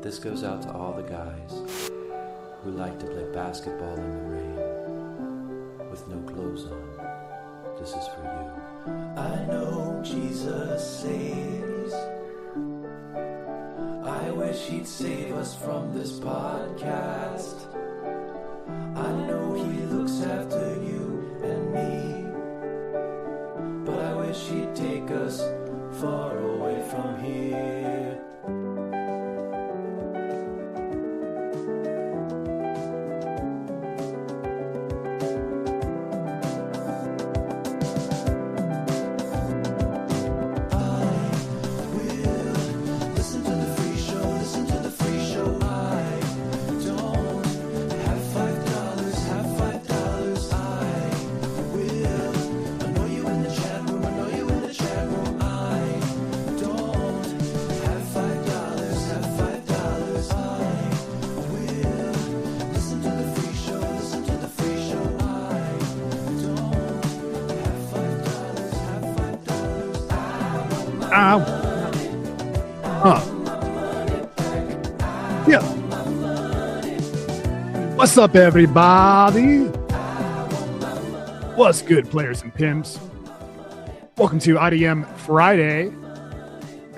This goes out to all the guys who like to play basketball in the rain with no clothes on. This is for you. I know Jesus saves. I wish he'd save us from this podcast. I know he looks after you and me, but I wish he'd take us far away from here. Yeah. What's up, everybody? What's good, players and pimps? Welcome to IDM Friday,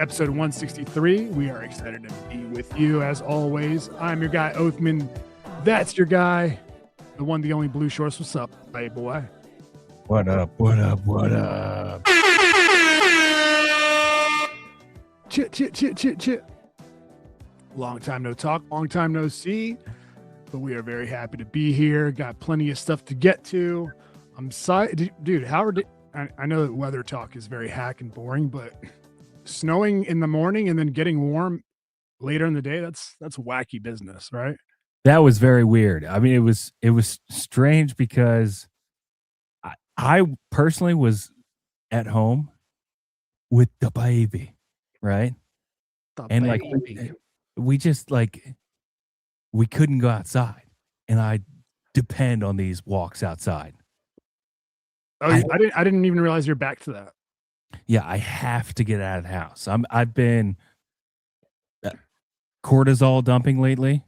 episode 163. We are excited to be with you as always. I'm your guy, Othman. That's your guy, the one, the only Blue Shorts. What's up, hey boy? What up? What up? What up? Chit. Long time no talk, long time no see, but we are very happy to be here. Got plenty of stuff to get to. I'm sorry, dude. Howard, I know that weather talk is very hack and boring, but snowing in the morning and then getting warm later in the day, that's wacky business, right? That was very weird. I mean, it was strange because I personally was at home with the baby, right? And like we just we couldn't go outside, and I depend on these walks outside. Oh, I didn't even realize you're back to that. Yeah, I have to get out of the house. I've been cortisol dumping lately.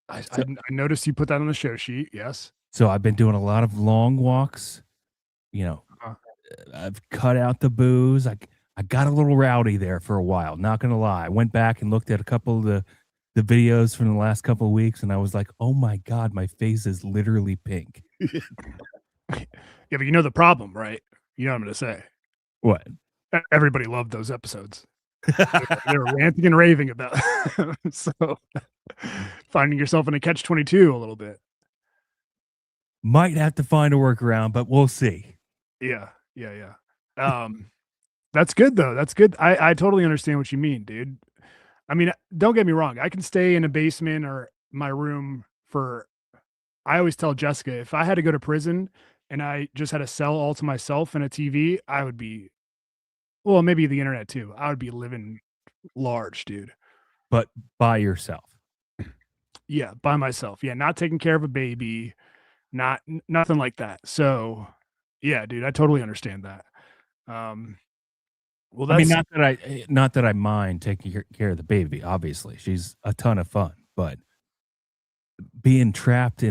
I noticed you put that on the show sheet. Yes. So I've been doing a lot of long walks. You know, I've cut out the booze. I got a little rowdy there for a while. Not gonna lie. I went back and looked at a couple of the videos from the last couple of weeks, and I was like, "Oh my god, my face is literally pink." Yeah, but you know the problem, right? You know what I'm gonna say. What? Everybody loved those episodes. They were ranting and raving about it. So finding yourself in a catch-22 a little bit. Might have to find a workaround, but we'll see. Yeah. That's good though. That's good. I totally understand what you mean, dude. I mean, don't get me wrong. I can stay in a basement or my room I always tell Jessica, if I had to go to prison and I just had a cell all to myself and a TV, I would be, well, maybe the internet too. I would be living large, dude. But by yourself. Yeah, by myself. Yeah, not taking care of a baby, nothing like that. So, yeah, dude, I totally understand that. Well, that's, I mean, not that I mind taking care of the baby. Obviously, she's a ton of fun, but being trapped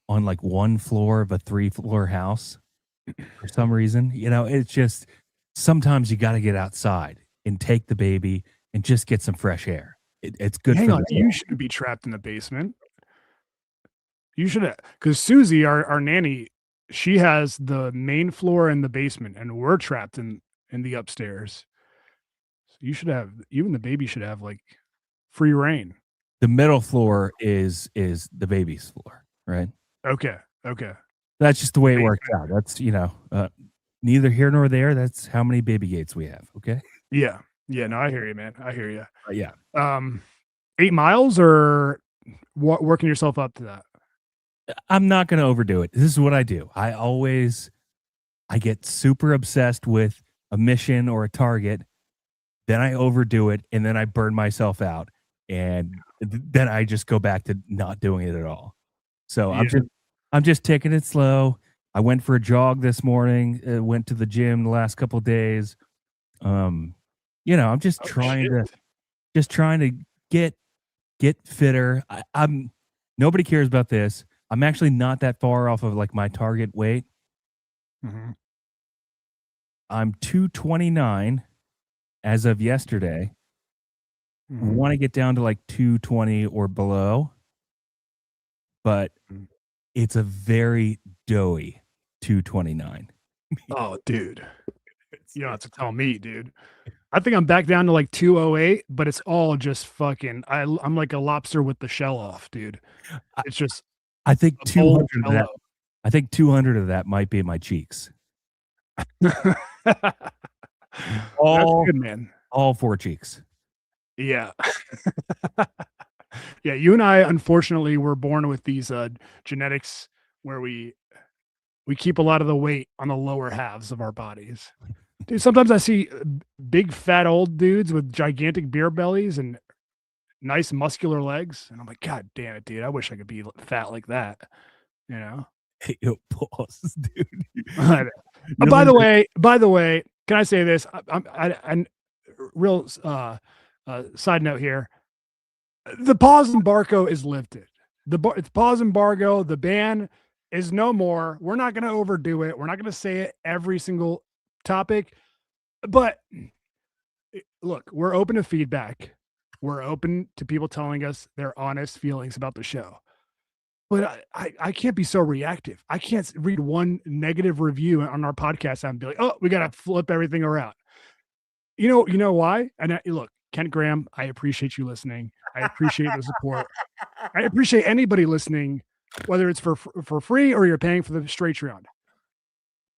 on like one floor of a 3-floor house for some reason, it's just sometimes you got to get outside and take the baby and just get some fresh air. It's good. Hang on, you shouldn't be trapped in the basement. You should have, because Susie, our nanny, she has the main floor and the basement, and we're trapped in the upstairs. So you should have, even the baby should have like free reign. The middle floor is the baby's floor, right? Okay. That's just the way it works out. That's neither here nor there. That's how many baby gates we have. Okay. Yeah. No, I hear you, man. I hear you. Yeah. 8 miles or working yourself up to that? I'm not going to overdo it. This is what I do. I get super obsessed with a mission or a target, then I overdo it, and then I burn myself out, and then I just go back to not doing it at all. So yeah. I'm just taking it slow. I went for a jog this morning. Went to the gym the last couple of days. I'm just trying to get get fitter. I'm nobody cares about this. I'm actually not that far off of like my target weight. Mm-hmm. I'm 229 as of yesterday. Mm-hmm. Want to get down to like 220 or below, but it's a very doughy 229. Oh, dude. You don't have to tell me, dude. I think I'm back down to like 208, but it's all just fucking. I'm like a lobster with the shell off, dude. It's just I think a bowl 200 of that. I think 200 of that might be my cheeks. That's good, man. All 4 cheeks. Yeah. Yeah, you and I unfortunately were born with these genetics where we keep a lot of the weight on the lower halves of our bodies. Dude, sometimes I see big fat old dudes with gigantic beer bellies and nice muscular legs, and I'm like, God damn it, dude! I wish I could be fat like that. You know. Hey, yo, pause, dude. By the way, can I say this? I'm real side note here. The pause embargo is lifted. The pause embargo, the ban is no more. We're not going to overdo it. We're not going to say it every single topic. But look, we're open to feedback. We're open to people telling us their honest feelings about the show. But I can't be so reactive. I can't read one negative review on our podcast and be like, oh, we got to flip everything around. You know why? And look, Kent Graham, I appreciate you listening. I appreciate the support. I appreciate anybody listening, whether it's for free or you're paying for the straight round.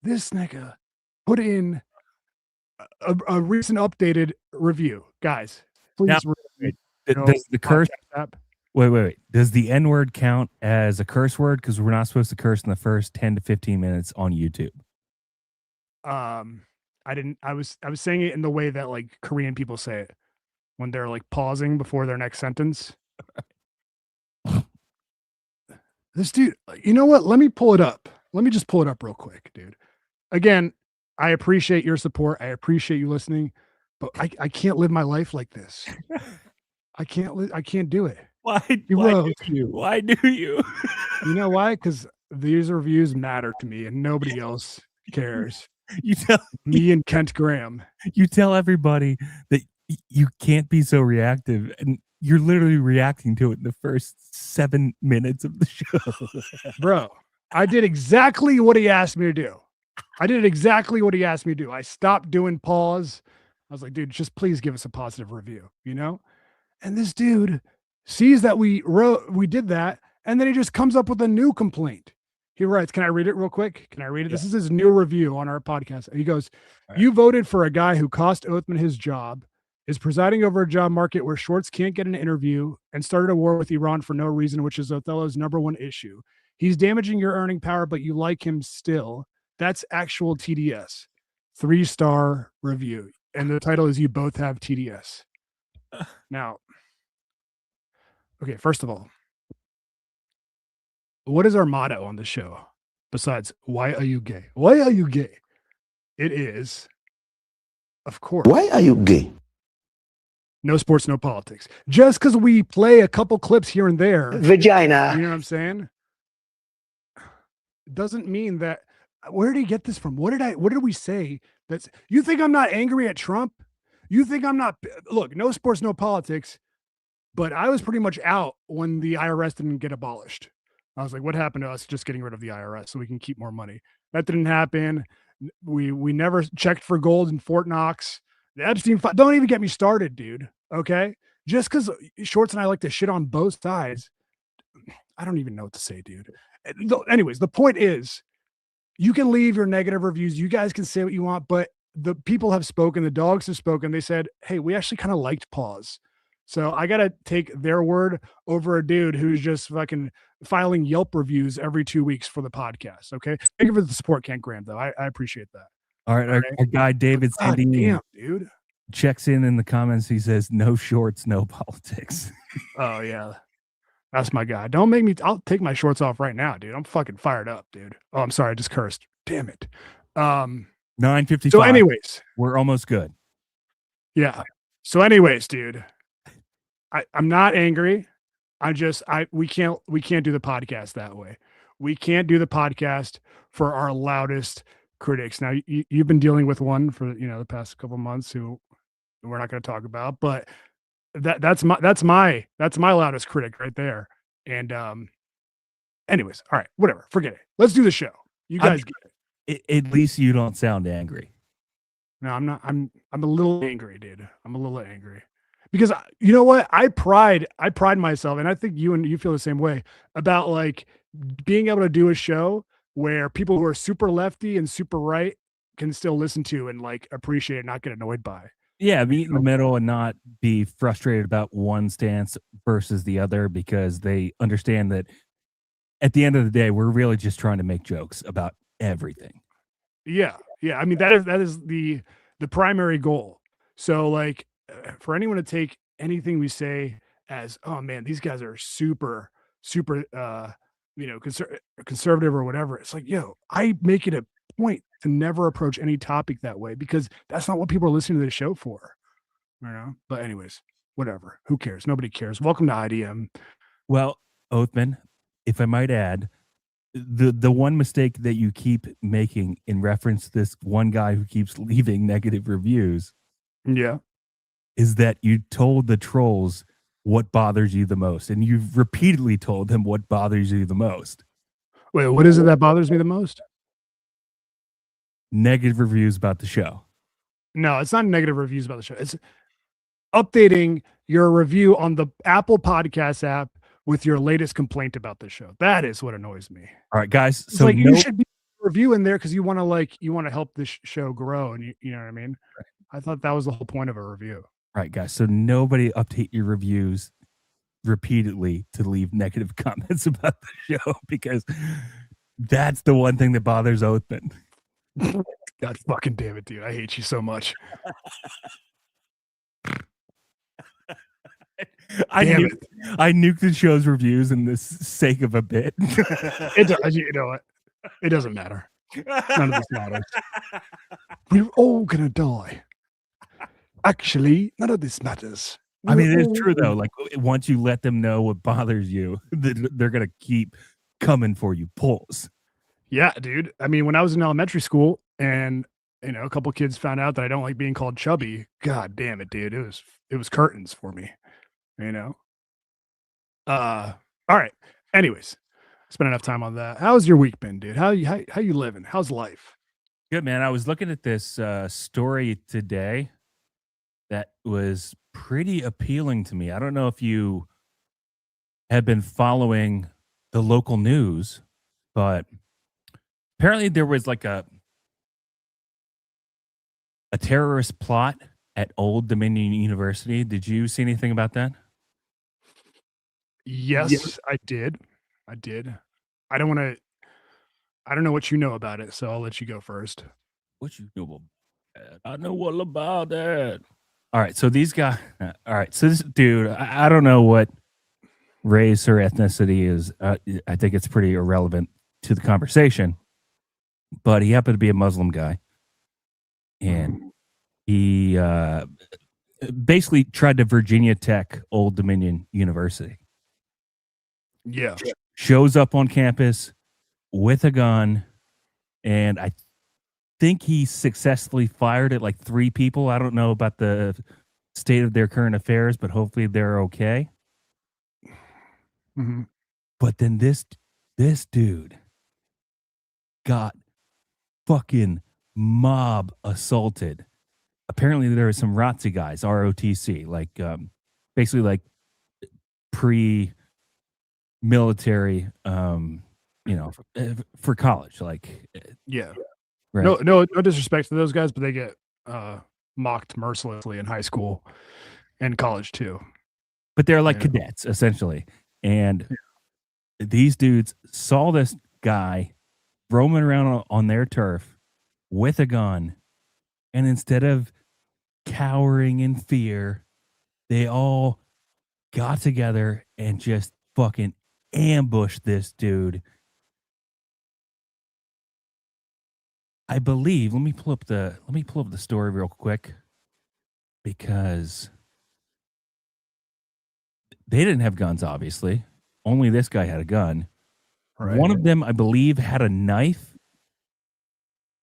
This nigga put in a recent updated review, guys. Please. Does the curse app? Wait. Does the N-word count as a curse word? Because we're not supposed to curse in the first 10 to 15 minutes on YouTube. I didn't. I was saying it in the way that like Korean people say it when they're like pausing before their next sentence. This dude, you know what? Let me pull it up. Let me just pull it up real quick, dude. Again, I appreciate your support. I appreciate you listening, but I can't live my life like this. I can't do it. Why do you? You know why? Because these reviews matter to me and nobody else cares. You tell me and Kent Graham. You tell everybody that you can't be so reactive, and you're literally reacting to it in the first 7 minutes of the show. Bro, I did exactly what he asked me to do. I stopped doing pause. I was like, dude, just please give us a positive review, you know? And this dude sees that we did that, and then he just comes up with a new complaint. He writes, can I read it real quick? Can I read it? Yeah. This is his new review on our podcast. He goes, right. You voted for a guy who cost Othman his job, is presiding over a job market where shorts can't get an interview, and started a war with Iran for no reason, which is Othello's #1 issue. He's damaging your earning power, but you like him still. That's actual TDS. 3-star review. And the title is You Both Have TDS. Now, okay, first of all, what is our motto on the show besides why are you gay? Why are you gay? It is, of course. Why are you gay? No sports, no politics. Just because we play a couple clips here and there. Vagina. You know what I'm saying? Doesn't mean that. Where did he get this from? What did we say? That's you think I'm not angry at Trump? You think I'm not? Look, no sports, no politics. But I was pretty much out when the IRS didn't get abolished. I was like, what happened to us just getting rid of the IRS so we can keep more money? That didn't happen. We never checked for gold in Fort Knox. The Epstein file, don't even get me started, dude. Okay? Just because Shorts and I like to shit on both sides, I don't even know what to say, dude. Anyways, the point is, you can leave your negative reviews. You guys can say what you want, but the people have spoken. The dogs have spoken. They said, hey, we actually kind of liked Pause. So I got to take their word over a dude who's just fucking filing Yelp reviews every 2 weeks for the podcast. Okay. Thank you for the support, Kent Graham, though. I appreciate that. All right. Our guy, David Sandini, damn, dude. Checks in the comments. He says, no shorts, no politics. Oh, yeah. That's my guy. Don't make me. I'll take my shorts off right now, dude. I'm fucking fired up, dude. Oh, I'm sorry. I just cursed. Damn it. 9:55. So anyways. We're almost good. Yeah. So anyways, dude. I'm not angry. we can't do the podcast that way. We can't do the podcast for our loudest critics. Now you've been dealing with one for the past couple of months who we're not going to talk about, but that's my loudest critic right there. And anyways, all right, whatever, forget it. Let's do the show. You guys get it. At least you don't sound angry. No, I'm not. I'm a little angry, dude. I'm a little angry because you know what? I pride myself, and I think you feel the same way about like being able to do a show where people who are super lefty and super right can still listen to and like appreciate it, not get annoyed by. Yeah, be in the middle and not be frustrated about one stance versus the other because they understand that at the end of the day, we're really just trying to make jokes about everything. Yeah. I mean, that is the primary goal. So like for anyone to take anything we say as, oh man, these guys are super conservative or whatever. It's like, yo, I make it a point to never approach any topic that way because that's not what people are listening to the show for. But anyways, whatever. Who cares? Nobody cares. Welcome to IDM. Well, Othman, if I might add, the one mistake that you keep making in reference to this one guy who keeps leaving negative reviews is that you told the trolls what bothers you the most, and you've repeatedly told them what bothers you the most. Wait, what is it that bothers me the most? Negative reviews about the show. No, it's not negative reviews about the show. It's updating your review on the Apple Podcast app with your latest complaint about the show. That is what annoys me. All right, guys. It's like you should be reviewing there because you want to help this show grow, and you know what I mean. Right. I thought that was the whole point of a review. All right, guys. So nobody update your reviews repeatedly to leave negative comments about the show because that's the one thing that bothers Othman. God fucking damn it, dude! I hate you so much. I nuked the show's reviews in the sake of a bit. You know what? It doesn't matter. None of this matters. We're all gonna die. Actually, none of this matters. I mean, it is true though. Like once you let them know what bothers you, they're gonna keep coming for you. Pulls. Yeah, dude. I mean, when I was in elementary school, and a couple kids found out that I don't like being called chubby. God damn it, dude! It was curtains for me. All right. Anyways, spent enough time on that. How's your week been, dude? How you living? How's life? Good, man. I was looking at this story today that was pretty appealing to me. I don't know if you have been following the local news, but apparently there was like a terrorist plot at Old Dominion University. Did you see anything about that? Yes, I did. I don't know what you know about it, so I'll let you go first. What you know about that? I know all about that. All right, so these guys. All right, so this dude, I don't know what race or ethnicity is. I think it's pretty irrelevant to the conversation, but he happened to be a Muslim guy, and he basically tried to Virginia Tech Old Dominion University. Yeah. Shows up on campus with a gun, and I think he successfully fired at like 3 people. I don't know about the state of their current affairs, but hopefully they're okay. Mm-hmm. But then this dude got fucking mob assaulted. Apparently there were some ROTC guys, ROTC, like basically like pre-military, for college, like yeah. Right. No disrespect to those guys, but they get mocked mercilessly in high school and college too. But they're like cadets essentially, and these dudes saw this guy roaming around on their turf with a gun, and instead of cowering in fear, they all got together and just fucking ambushed this dude. I believe, let me pull up the story real quick, because they didn't have guns, obviously. Only this guy had a gun. Right. One of them, I believe, had a knife.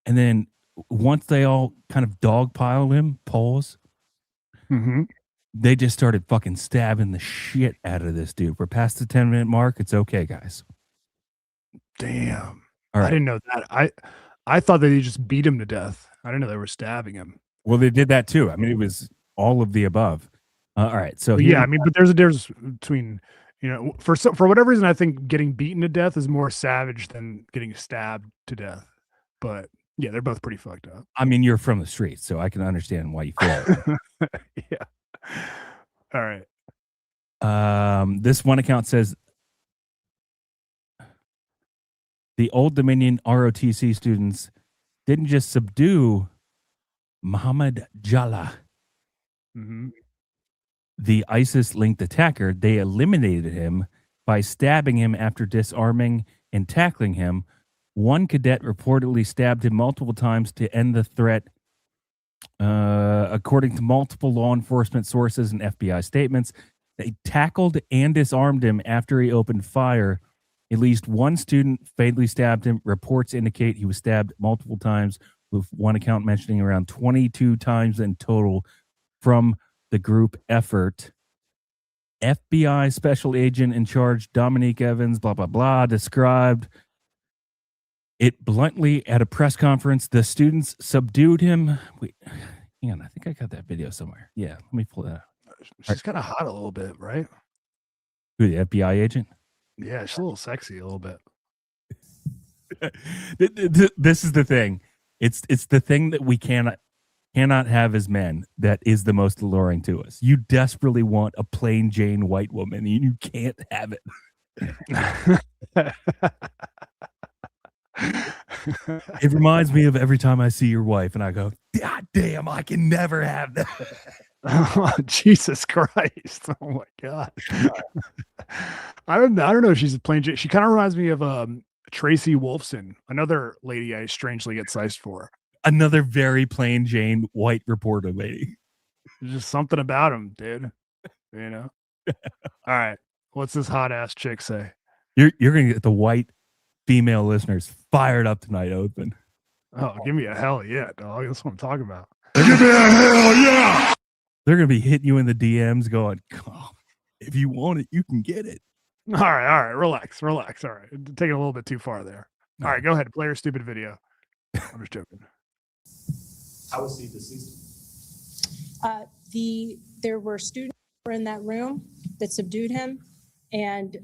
And then once they all kind of dogpiled him, poles, Mm-hmm. they just started fucking stabbing the shit out of this dude. We're past the 10-minute mark. It's okay, guys. Damn. All right. I didn't know that. I thought that they just beat him to death. I didn't know they were stabbing him. Well, they did that too. I mean, it was all of the above. All right. So yeah, I mean, but there's a difference between, for whatever reason, I think getting beaten to death is more savage than getting stabbed to death. But yeah, they're both pretty fucked up. I mean, you're from the streets, so I can understand why you feel it. Yeah. All right. This one account says the Old Dominion ROTC students didn't just subdue Muhammad Jallah, Mm-hmm. the ISIS-linked attacker. They eliminated him by stabbing him after disarming and tackling him. One cadet reportedly stabbed him multiple times to end the threat, according to multiple law enforcement sources and FBI statements. They tackled and disarmed him after he opened fire. At least one student fatally stabbed him. Reports indicate he was stabbed multiple times, with one account mentioning around 22 times in total from the group effort. FBI special agent in charge, Dominique Evans, blah, blah, blah, described it bluntly at a press conference. The students subdued him. Wait, hang on. I think I got that video somewhere. Yeah, let me pull that up. She's kind of hot a little bit, right? Who, the FBI agent? Yeah, she's a little sexy a little bit. This is the thing. It's the thing that we cannot have as men that is the most alluring to us. You desperately want a plain Jane white woman, and you can't have it. It reminds me of every time I see your wife and I go, God damn, I can never have that. Oh, Jesus Christ. Oh my God. I don't know if she's a plain Jane. She kind of reminds me of Tracy Wolfson, another lady I strangely get sized for. Another very plain Jane white reporter lady. There's just something about him, dude. All right. What's this hot ass chick say? You're gonna get the white female listeners fired up tonight, Othman. Oh, give me a hell yeah, dog. That's what I'm talking about. Give me a hell yeah. They're gonna be hitting you in the DMs going, oh, if you want it, you can get it. All right. Relax. All right. Taking a little bit too far there. All right, go ahead. Play your stupid video. I'm just joking. How was he deceased? There were students who were in that room that subdued him and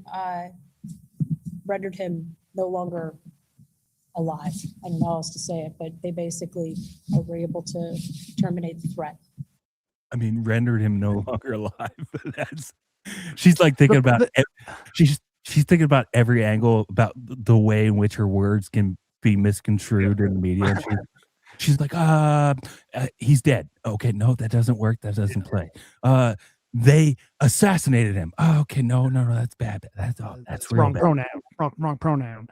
rendered him no longer alive. I don't know how else to say it, but they basically were able to terminate the threat. I mean, rendered him no longer alive. She's like thinking about she's thinking about every angle about the way in which her words can be misconstrued in the media. And she's like, he's dead. Okay, no, that doesn't work. That doesn't play. They assassinated him. Oh, okay, no, that's bad. That's real wrong bad. pronoun. Wrong pronoun.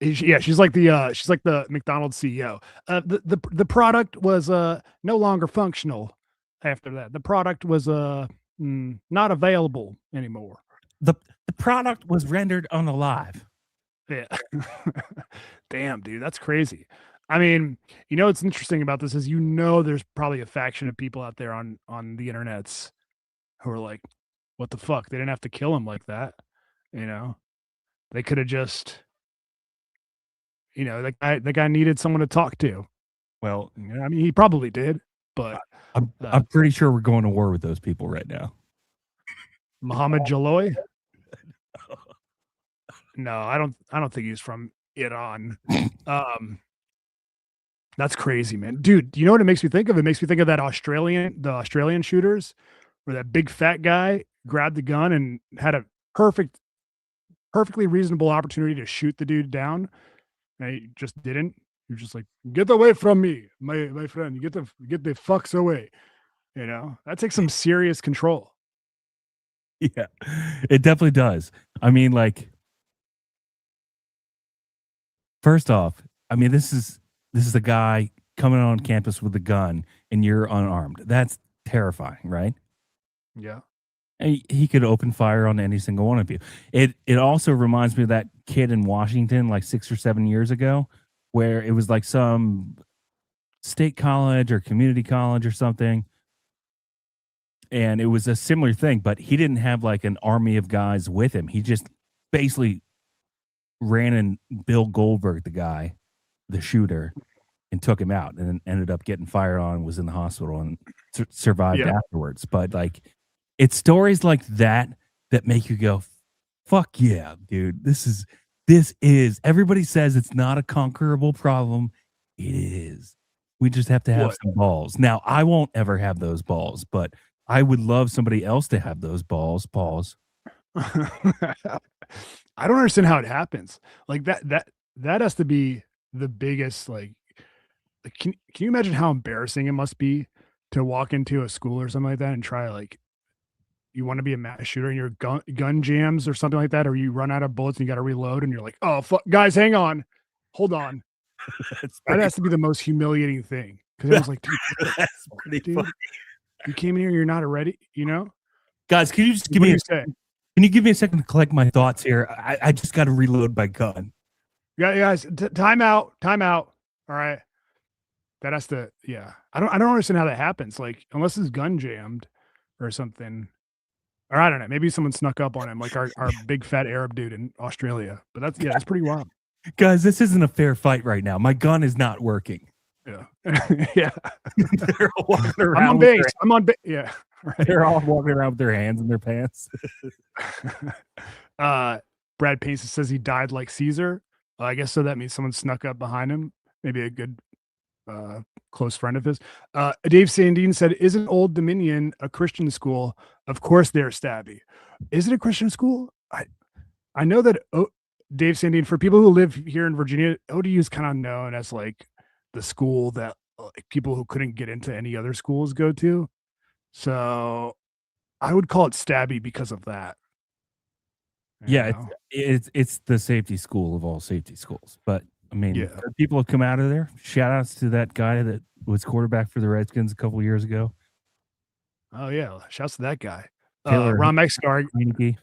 She's like the McDonald's CEO. The product was no longer functional after that. The product was not available anymore. The product was rendered unalive. Yeah. Damn, dude, that's crazy. I mean, what's interesting about this is there's probably a faction of people out there on the internets who are like, what the fuck? They didn't have to kill him like that. They could have just that guy needed someone to talk to. Well, I mean, he probably did, but I'm pretty sure we're going to war with those people right now. Muhammad Jalloy? No, I don't think he's from Iran. That's crazy, man. Dude, you know what it makes me think of? It makes me think of the Australian shooters, where that big fat guy grabbed the gun and had a perfectly reasonable opportunity to shoot the dude down. And he just didn't. You're just like, get away from me, my friend. Get the fucks away. That takes some serious control. Yeah, it definitely does. I mean, like, first off, I mean, this is a guy coming on campus with a gun and you're unarmed. That's terrifying, right? Yeah. He could open fire on any single one of you. It also reminds me of that kid in Washington like 6 or 7 years ago, where it was like some state college or community college or something, and it was a similar thing, but he didn't have like an army of guys with him. He just basically ran and Bill Goldberg, the guy, the shooter, and took him out, and then ended up getting fired on, was in the hospital, and survived Yeah. afterwards. But like, it's stories like that that make you go, "Fuck yeah, dude! This is." Everybody says it's not a conquerable problem. It is. We just have to have What? some balls. Now, I won't ever have those balls, but I would love somebody else to have those balls. Pause. I don't understand how it happens. Like that has to be the biggest like can you imagine how embarrassing it must be to walk into a school or something like that and try like you want to be a mass shooter and your gun jams or something like that, or you run out of bullets and you got to reload and you're like, oh fuck, guys, hang on, hold on. That has to be the most humiliating thing because it was like, dude, That's pretty dude, funny. you came in here, you're not ready, you know? Guys, can you just give What do me you say? can you give me a second to collect my thoughts here? I just got to reload my gun. Yeah, guys, time out. All right. That has to, yeah. I don't understand how that happens. Like, unless his gun jammed or something. Or I don't know. Maybe someone snuck up on him, like our big fat Arab dude in Australia. But that's pretty wild. Guys, this isn't a fair fight right now. My gun is not working. Yeah. Yeah. They're all walking around. I'm on base. I'm on base. Yeah. Right. They're all walking around with their hands in their pants. Brad Pace says he died like Caesar. I guess so. That means someone snuck up behind him. Maybe a good close friend of his. Dave Sandine said, "Isn't Old Dominion a Christian school? Of course they're stabby. Is it a Christian school? I know that Dave Sandine, for people who live here in Virginia, ODU is kind of known as like the school that like, people who couldn't get into any other schools go to. So I would call it stabby because of that. You Yeah, know? it's the safety school of all safety schools. But I mean, Yeah. people have come out of there. Shout outs to that guy that was quarterback for the Redskins a couple of years ago. Oh yeah, shouts to that guy. Taylor Ron Mexico. Heineke.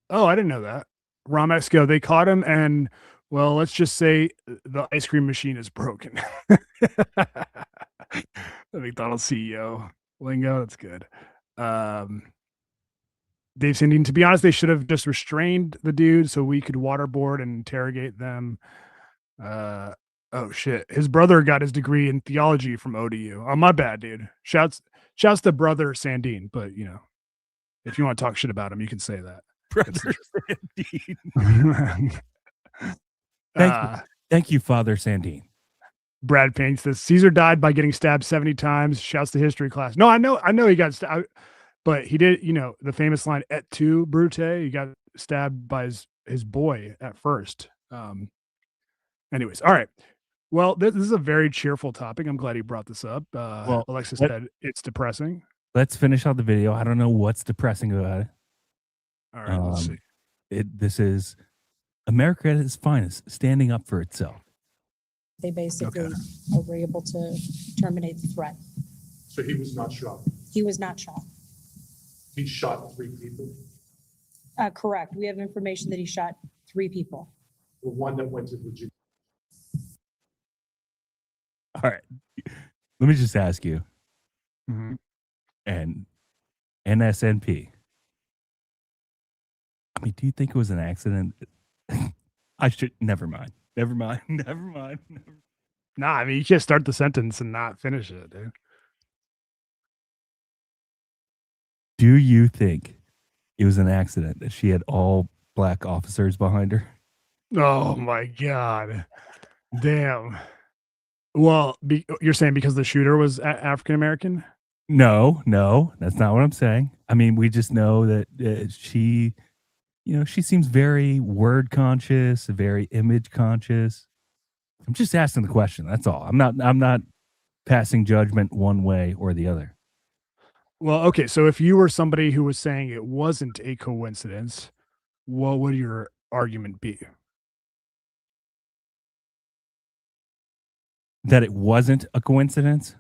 Oh, I didn't know that. Ron Mexico. They caught him, and well, let's just say the ice cream machine is broken. The McDonald's CEO lingo. That's good. Dave Sandine, to be honest, they should have just restrained the dude so we could waterboard and interrogate them. Oh shit. His brother got his degree in theology from ODU. Oh, my bad, dude. Shouts to brother Sandine, but you know, if you want to talk shit about him, you can say that. Brother Sandine. Thank you, Father Sandine. Brad Payne says Caesar died by getting stabbed 70 times. Shouts to history class. No, I know he got stabbed, but he did, you know, the famous line "Et tu, Brute." He got stabbed by his boy at first. Anyways, all right. Well, this is a very cheerful topic. I'm glad he brought this up. Well, Alexis said it's depressing. Let's finish out the video. I don't know what's depressing about it. All right, let's see. This is America at its finest, standing up for itself. They basically were able to terminate the threat. So he was not shot. He was not shot. He shot 3 people. Correct. We have information that he shot 3 people. The one that went to Virginia. All right. Let me just ask you. Mhm. And NSNP. I mean, do you think it was an accident? I should never mind. Nah, I mean, you can't start the sentence and not finish it, dude. Do you think it was an accident that she had all black officers behind her? Oh my god. Damn. Well, you're saying because the shooter was African American? No, that's not what I'm saying. I mean, we just know that she, you know, she seems very word conscious, very image conscious. I'm just asking the question. That's all. I'm not passing judgment one way or the other. Well, okay. So if you were somebody who was saying it wasn't a coincidence, what would your argument be? That it wasn't a coincidence?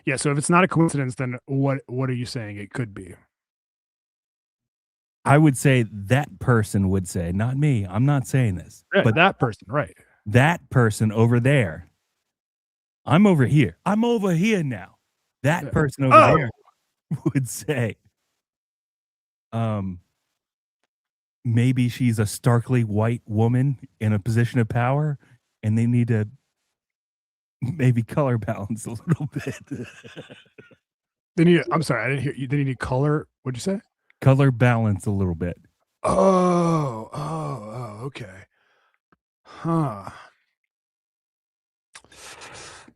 Yeah. So if it's not a coincidence, then what are you saying it could be? I would say that person would say, not me. I'm not saying this, Yeah, but that person, right? that person over there. I'm over here. I'm over here now. That Yeah. person over there would say, maybe she's a starkly white woman in a position of power, and they need to maybe color balance a little bit. They need. I'm sorry, I didn't hear you. They need color. What'd you say? Color balance a little bit. Oh, okay. Huh.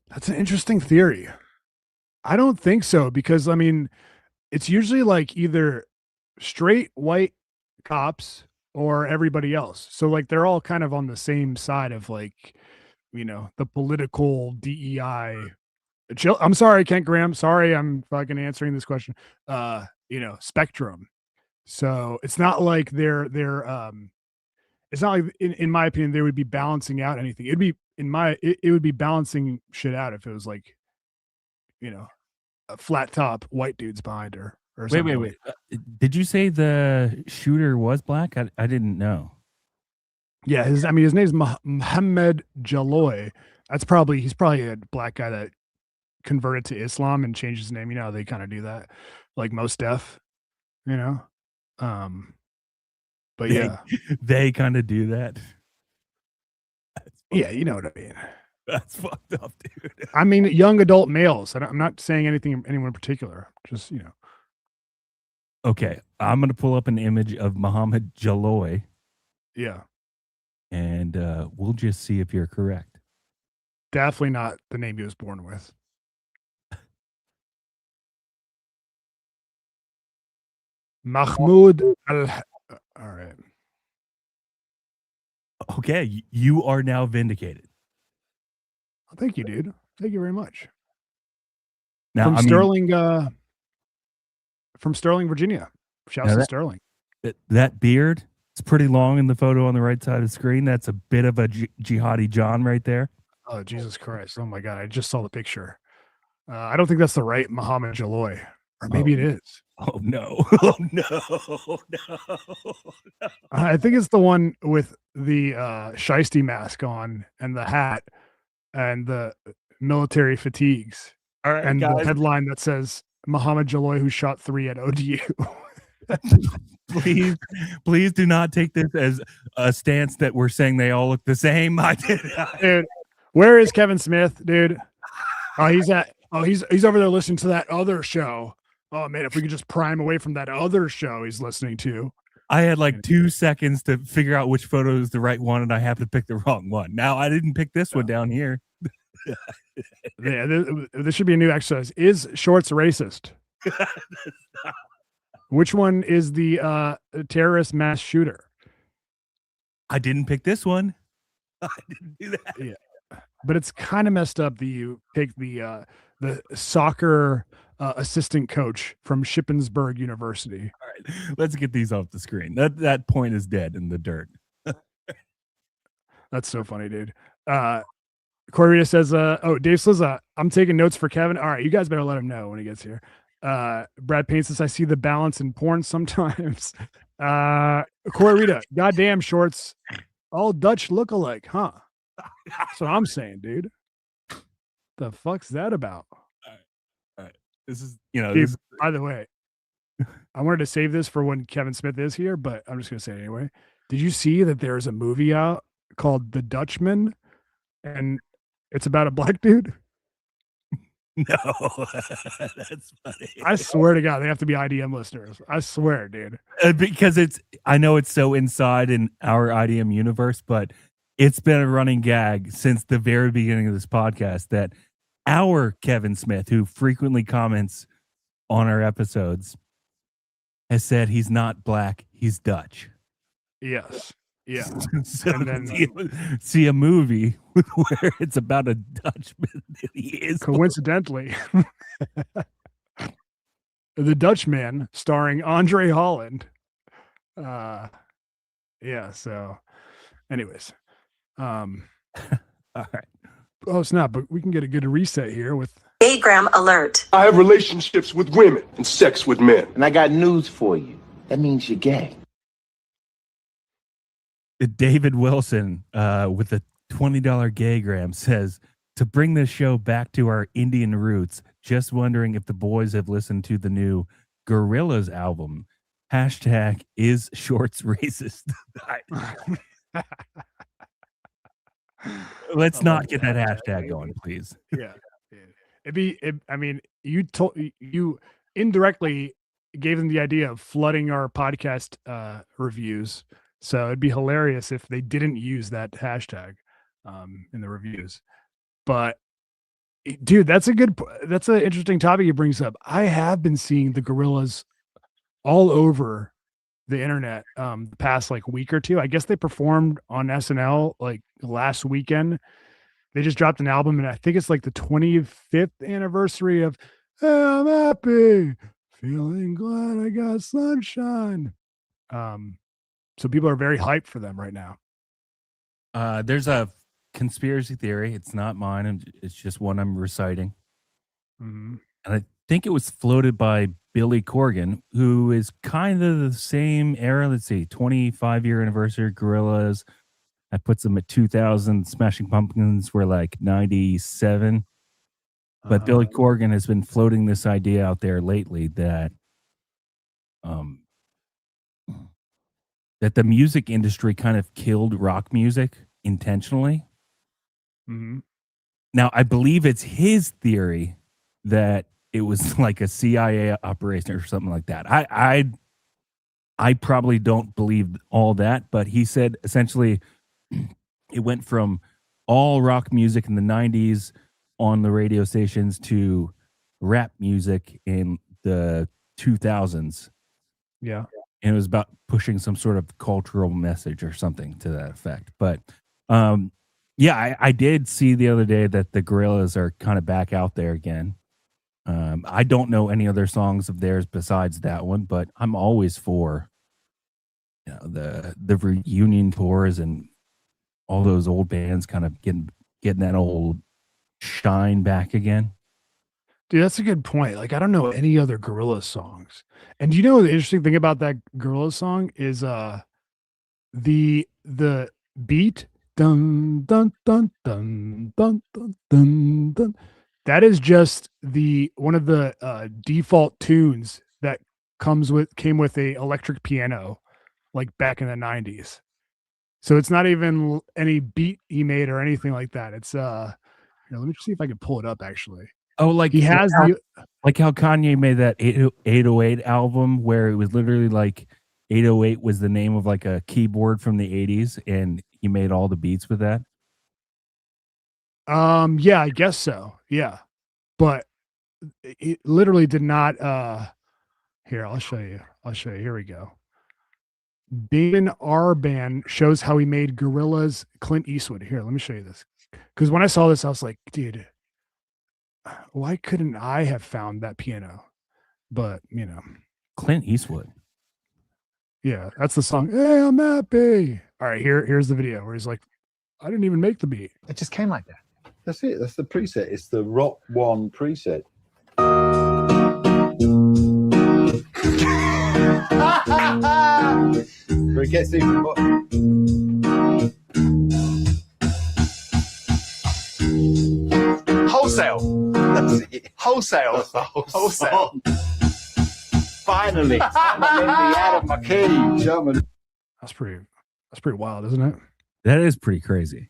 That's an interesting theory. I don't think so because I mean, it's usually like either straight white cops or everybody else. So like they're all kind of on the same side of like, the political DEI. I'm sorry, Kent Graham. Sorry, I'm fucking answering this question. Spectrum. So it's not like they're it's not like in my opinion they would be balancing out anything. It'd be it would be balancing shit out if it was like, a flat top white dudes behind her or something. Wait. Did you say the shooter was black? I didn't know. Yeah, his name's Mohammed Jaloy. He's probably a black guy that converted to Islam and changed his name. You know how they kind of do that, like Mos Def, But yeah, they kind of do that. yeah, you know what I mean. That's fucked up, dude. I mean, young adult males. I'm not saying anyone in particular. Just Okay, I'm gonna pull up an image of Mohammed Jaloy, yeah, and we'll just see if you're correct. definitely not the name he was born with. Mahmoud Al. All right. Okay, you are now vindicated. Well, thank you, dude. Thank you very much. Now, From Sterling, Virginia. Shouts to Sterling. That beard, it's pretty long in the photo on the right side of the screen. That's a bit of a jihadi John right there. Oh, Jesus Christ. Oh, my God. I just saw the picture. I don't think that's the right Mohammed Jaloy. Or maybe it is. Oh, no. Oh, no. I think it's the one with the shiesty mask on and the hat and the military fatigues. All right, and guys. The headline that says Mohammed Jaloy who shot 3 at ODU. Please do not take this as a stance that we're saying they all look the same. Dude, where is Kevin Smith, dude? Oh, he's over there listening to that other show. Oh man, if we could just pry him away from that other show he's listening to. I had like 2 seconds to figure out which photo is the right one, and I happened to pick the wrong one. Now I didn't pick this one down here. Yeah, this should be a new exercise. Is Shorts racist? Which one is the terrorist mass shooter? I didn't pick this one. I didn't do that. Yeah, but it's kind of messed up that you picked the soccer assistant coach from Shippensburg University. All right, let's get these off the screen. That point is dead in the dirt. That's so funny, dude. Corey says, Dave Slizza, I'm taking notes for Kevin. All right, you guys better let him know when he gets here. Brad Payne says, I see the balance in porn sometimes. Corey Rita, goddamn Shorts, all Dutch look alike, huh? That's what I'm saying, dude. The fuck's that about? All right. This is, Dude, by the way, I wanted to save this for when Kevin Smith is here, but I'm just going to say it anyway. Did you see that there's a movie out called The Dutchman? And it's about a black dude? No, that's funny. I swear to God, they have to be IDM listeners. I swear, dude. Because I know it's so inside in our IDM universe, but it's been a running gag since the very beginning of this podcast that our Kevin Smith, who frequently comments on our episodes, has said he's not black, he's Dutch. Yes. Yeah. So And then see a movie where it's about a Dutchman that he is coincidentally, The Dutchman starring Andre Holland. Yeah, so anyways. All right. Oh snap, but we can get a good reset here with Gaygram alert. I have relationships with women and sex with men. And I got news for you. That means you're gay. David Wilson with a $20 gaygram says, to bring this show back to our Indian roots, just wondering if the boys have listened to the new Gorillaz album. Hashtag is shorts racist. Let's I not love get that hashtag going, please. Yeah. I mean, you indirectly gave them the idea of flooding our podcast reviews. So it'd be hilarious if they didn't use that hashtag in the reviews. But dude, that's an interesting topic he brings up. I have been seeing the Gorillaz all over the internet the past like week or two. I guess they performed on SNL like last weekend. They just dropped an album, and I think it's like the 25th anniversary of "Hey, I'm happy, feeling glad I got sunshine." So people are very hyped for them right now. There's a conspiracy theory. It's not mine. It's just one I'm reciting. Mm-hmm. And I think it was floated by Billy Corgan, who is kind of the same era. Let's see, 25-year anniversary, Gorillaz. That puts them at 2000. Smashing Pumpkins were like 97. But Billy Corgan has been floating this idea out there lately that that the music industry kind of killed rock music intentionally. Mm-hmm. Now, I believe it's his theory that it was like a CIA operation or something like that. I probably don't believe all that, but he said essentially it went from all rock music in the 90s on the radio stations to rap music in the 2000s. Yeah. And it was about pushing some sort of cultural message or something to that effect. But yeah, I did see the other day that the Gorillaz are kind of back out there again. I don't know any other songs of theirs besides that one, but I'm always for the reunion tours and all those old bands kind of getting that old shine back again. Dude, that's a good point. Like, I don't know any other Gorillaz songs. And you know the interesting thing about that Gorillaz song is the beat dun dun dun dun dun dun dun dun. That is just one of the default tunes that came with a electric piano, like back in the 90s. So it's not even any beat he made or anything like that. It's here, let me see if I can pull it up actually. Oh, like he has like how Kanye made that 808 album where it was literally like 808 was the name of like a keyboard from the 80s and he made all the beats with that. Yeah, I guess so. Yeah. But it literally did not here, I'll show you. Here we go. Damon Arban shows how he made Gorillaz Clint Eastwood. Here, let me show you this. Because when I saw this, I was like, dude, why couldn't I have found that piano? But Clint Eastwood. Yeah, that's the song. Hey, I'm happy. All right, here's the video where he's like, I didn't even make the beat. It just came like that. That's it. That's the preset. It's the Rock One preset. But it gets even more. Wholesale. That's it. Wholesale. That's the whole Wholesale. song. Finally, I'm out of my cage. That's pretty wild, isn't it? That is pretty crazy.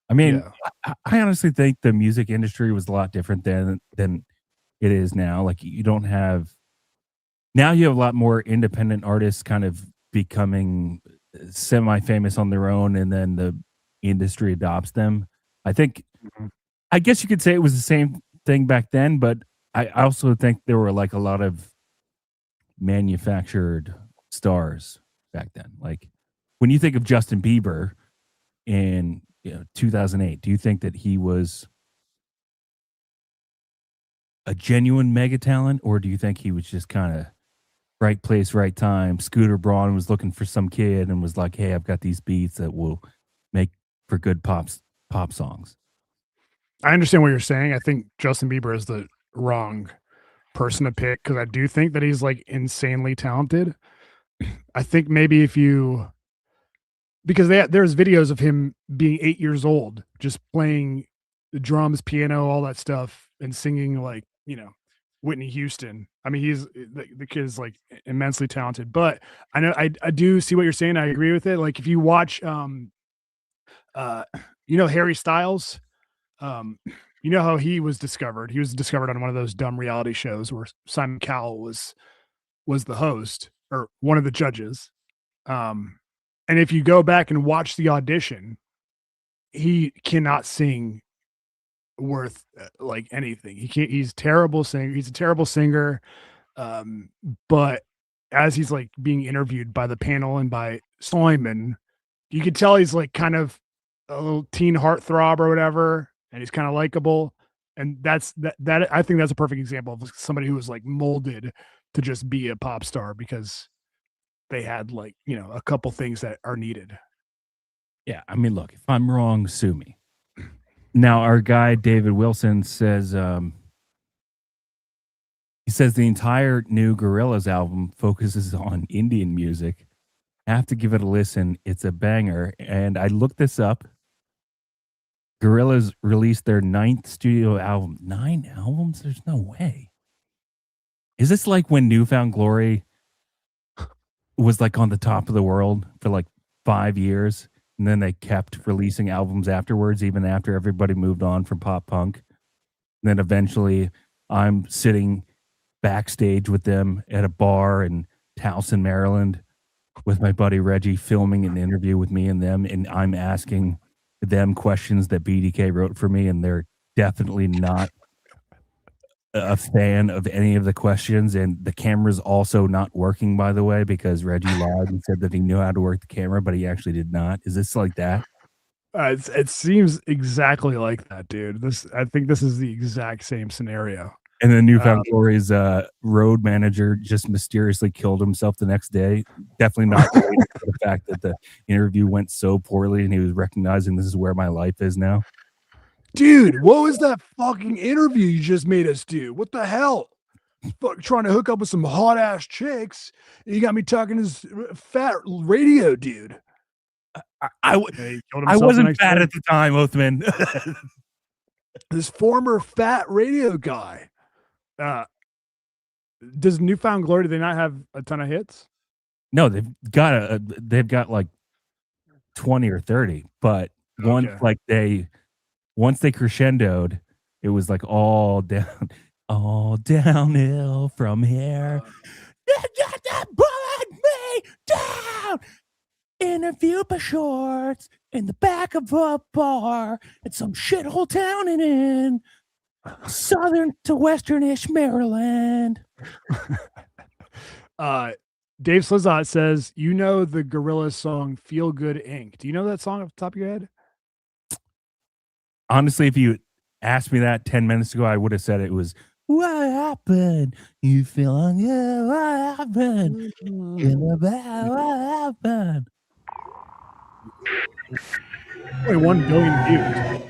I mean, Yeah. I honestly think the music industry was a lot different than it is now. Like you have a lot more independent artists kind of becoming semi-famous on their own, and then the industry adopts them. I think, I guess you could say it was the same thing back then, but I also think there were like a lot of manufactured stars back then. Like when you think of Justin Bieber in 2008, do you think that he was a genuine mega talent, or do you think he was just kind of right place, right time? Scooter Braun was looking for some kid and was like, hey, I've got these beats that will make for good pop songs. I understand what you're saying. I think Justin Bieber is the wrong person to pick because I do think that he's like insanely talented. I think maybe if you because there's videos of him being 8 years old, just playing the drums, piano, all that stuff, and singing like, Whitney Houston. I mean, he's the kid is like immensely talented. But I know I do see what you're saying. I agree with it. Like if you watch Harry Styles, you know how he was discovered. He was discovered on one of those dumb reality shows where Simon Cowell was the host or one of the judges. And if you go back and watch the audition, he cannot sing worth like anything. He's terrible singer. He's a terrible singer. But as he's like being interviewed by the panel and by Simon, you could tell he's like kind of a little teen heartthrob or whatever, and he's kind of likable. And that I think that's a perfect example of somebody who was like molded to just be a pop star because they had like, a couple things that are needed. Yeah, I mean, look, if I'm wrong, sue me. Now, our guy David Wilson says he says the entire new Gorillaz album focuses on Indian music. I have to give it a listen. It's a banger. And I looked this up. Gorillaz released their 9th studio album. 9 albums? There's no way. Is this like when Newfound Glory was like on the top of the world for like 5 years? And then they kept releasing albums afterwards, even after everybody moved on from pop punk. And then eventually I'm sitting backstage with them at a bar in Towson, Maryland, with my buddy Reggie filming an interview with me and them. And I'm asking them questions that BDK wrote for me. And they're definitely not a fan of any of the questions. And the camera's also not working, by the way, because Reggie lied and said that he knew how to work the camera, but he actually did not. Is this like that? It seems exactly like that, dude. I think this is the exact same scenario. And then Newfound Glory's road manager just mysteriously killed himself the next day. Definitely not related to the fact that the interview went so poorly and he was recognizing this is where my life is now. Dude, what was that fucking interview you just made us do? What the hell? Fuck, trying to hook up with some hot ass chicks. And you got me talking to this fat radio dude. I wasn't fat at the time, Othman. This former fat radio guy. Does Newfound Glory, do they not have a ton of hits? No, they've got like 20 or 30, but once they crescendoed, it was like all downhill from here. Pulling me down in a few pair shorts in the back of a bar at some shithole town in southern to westernish Maryland. Dave Slizot says, the Gorillaz song Feel Good Inc. Do you know that song off the top of your head? Honestly, if you asked me that 10 minutes ago, I would have said it was What Happened? You feeling good? What happened? What happened? 1 billion views.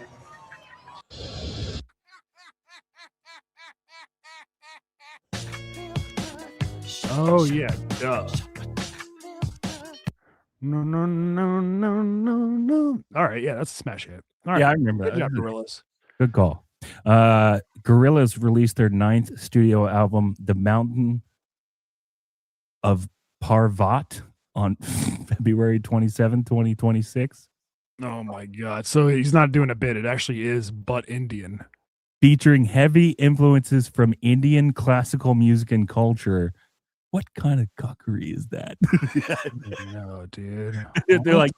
Oh yeah, duh. No. All right, yeah, that's a smash hit. All right. Yeah, I remember Good that. job, Gorillaz. Good call. Gorillaz released their 9th studio album, The Mountain of Parvat, on February 27, 2026. Oh my God. So he's not doing a bit. It actually is butt Indian. Featuring heavy influences from Indian classical music and culture. What kind of cockery is that? No, dude. They're like,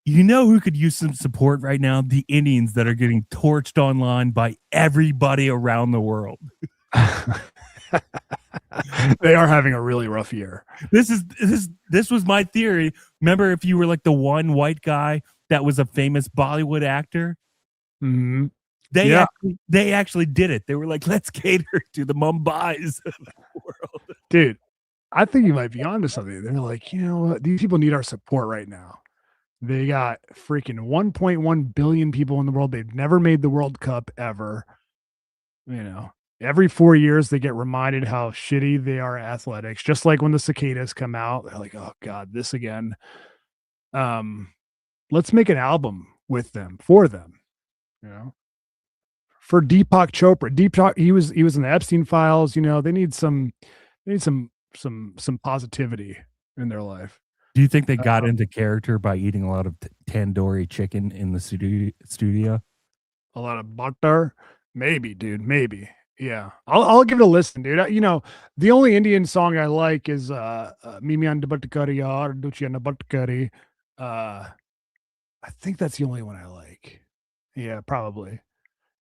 you know who could use some support right now? The Indians that are getting torched online by everybody around the world. They are having a really rough year. This was my theory. Remember, if you were like the one white guy that was a famous Bollywood actor, mm-hmm. They actually did it. They were like, let's cater to the Mumbais of the world. Dude, I think you might be onto something. They're like, you know what? These people need our support right now. They got freaking 1.1 billion people in the world. They've never made the World Cup ever. Every 4 years they get reminded how shitty they are at athletics. Just like when the cicadas come out, they're like, oh God, this again. let's make an album with them for them, you know. For Deepak Chopra. Deepak, he was in the Epstein files, you know, they need some positivity in their life. Do you think they got into character by eating a lot of tandoori chicken in the studio? A lot of butter? Maybe, dude. Maybe. Yeah. I'll give it a listen, dude. You know, the only Indian song I like is Mimi and Buttkari or Duchi and Buttkari. I think that's the only one I like. Yeah, probably.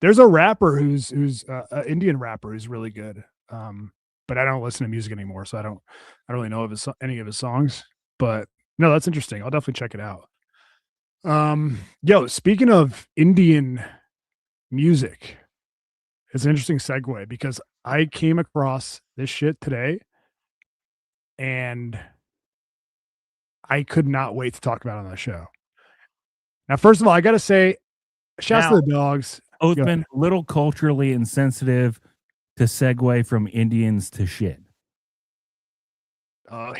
There's a rapper who's an Indian rapper who's really good. But I don't listen to music anymore, so I don't really know of any of his songs. But no, that's interesting. I'll definitely check it out. Yo, speaking of Indian music, it's an interesting segue because I came across this shit today and I could not wait to talk about it on the show. Now, first of all, I got to say, shouts to the dogs. Othman, a little culturally insensitive to segue from Indians to shit. Yeah,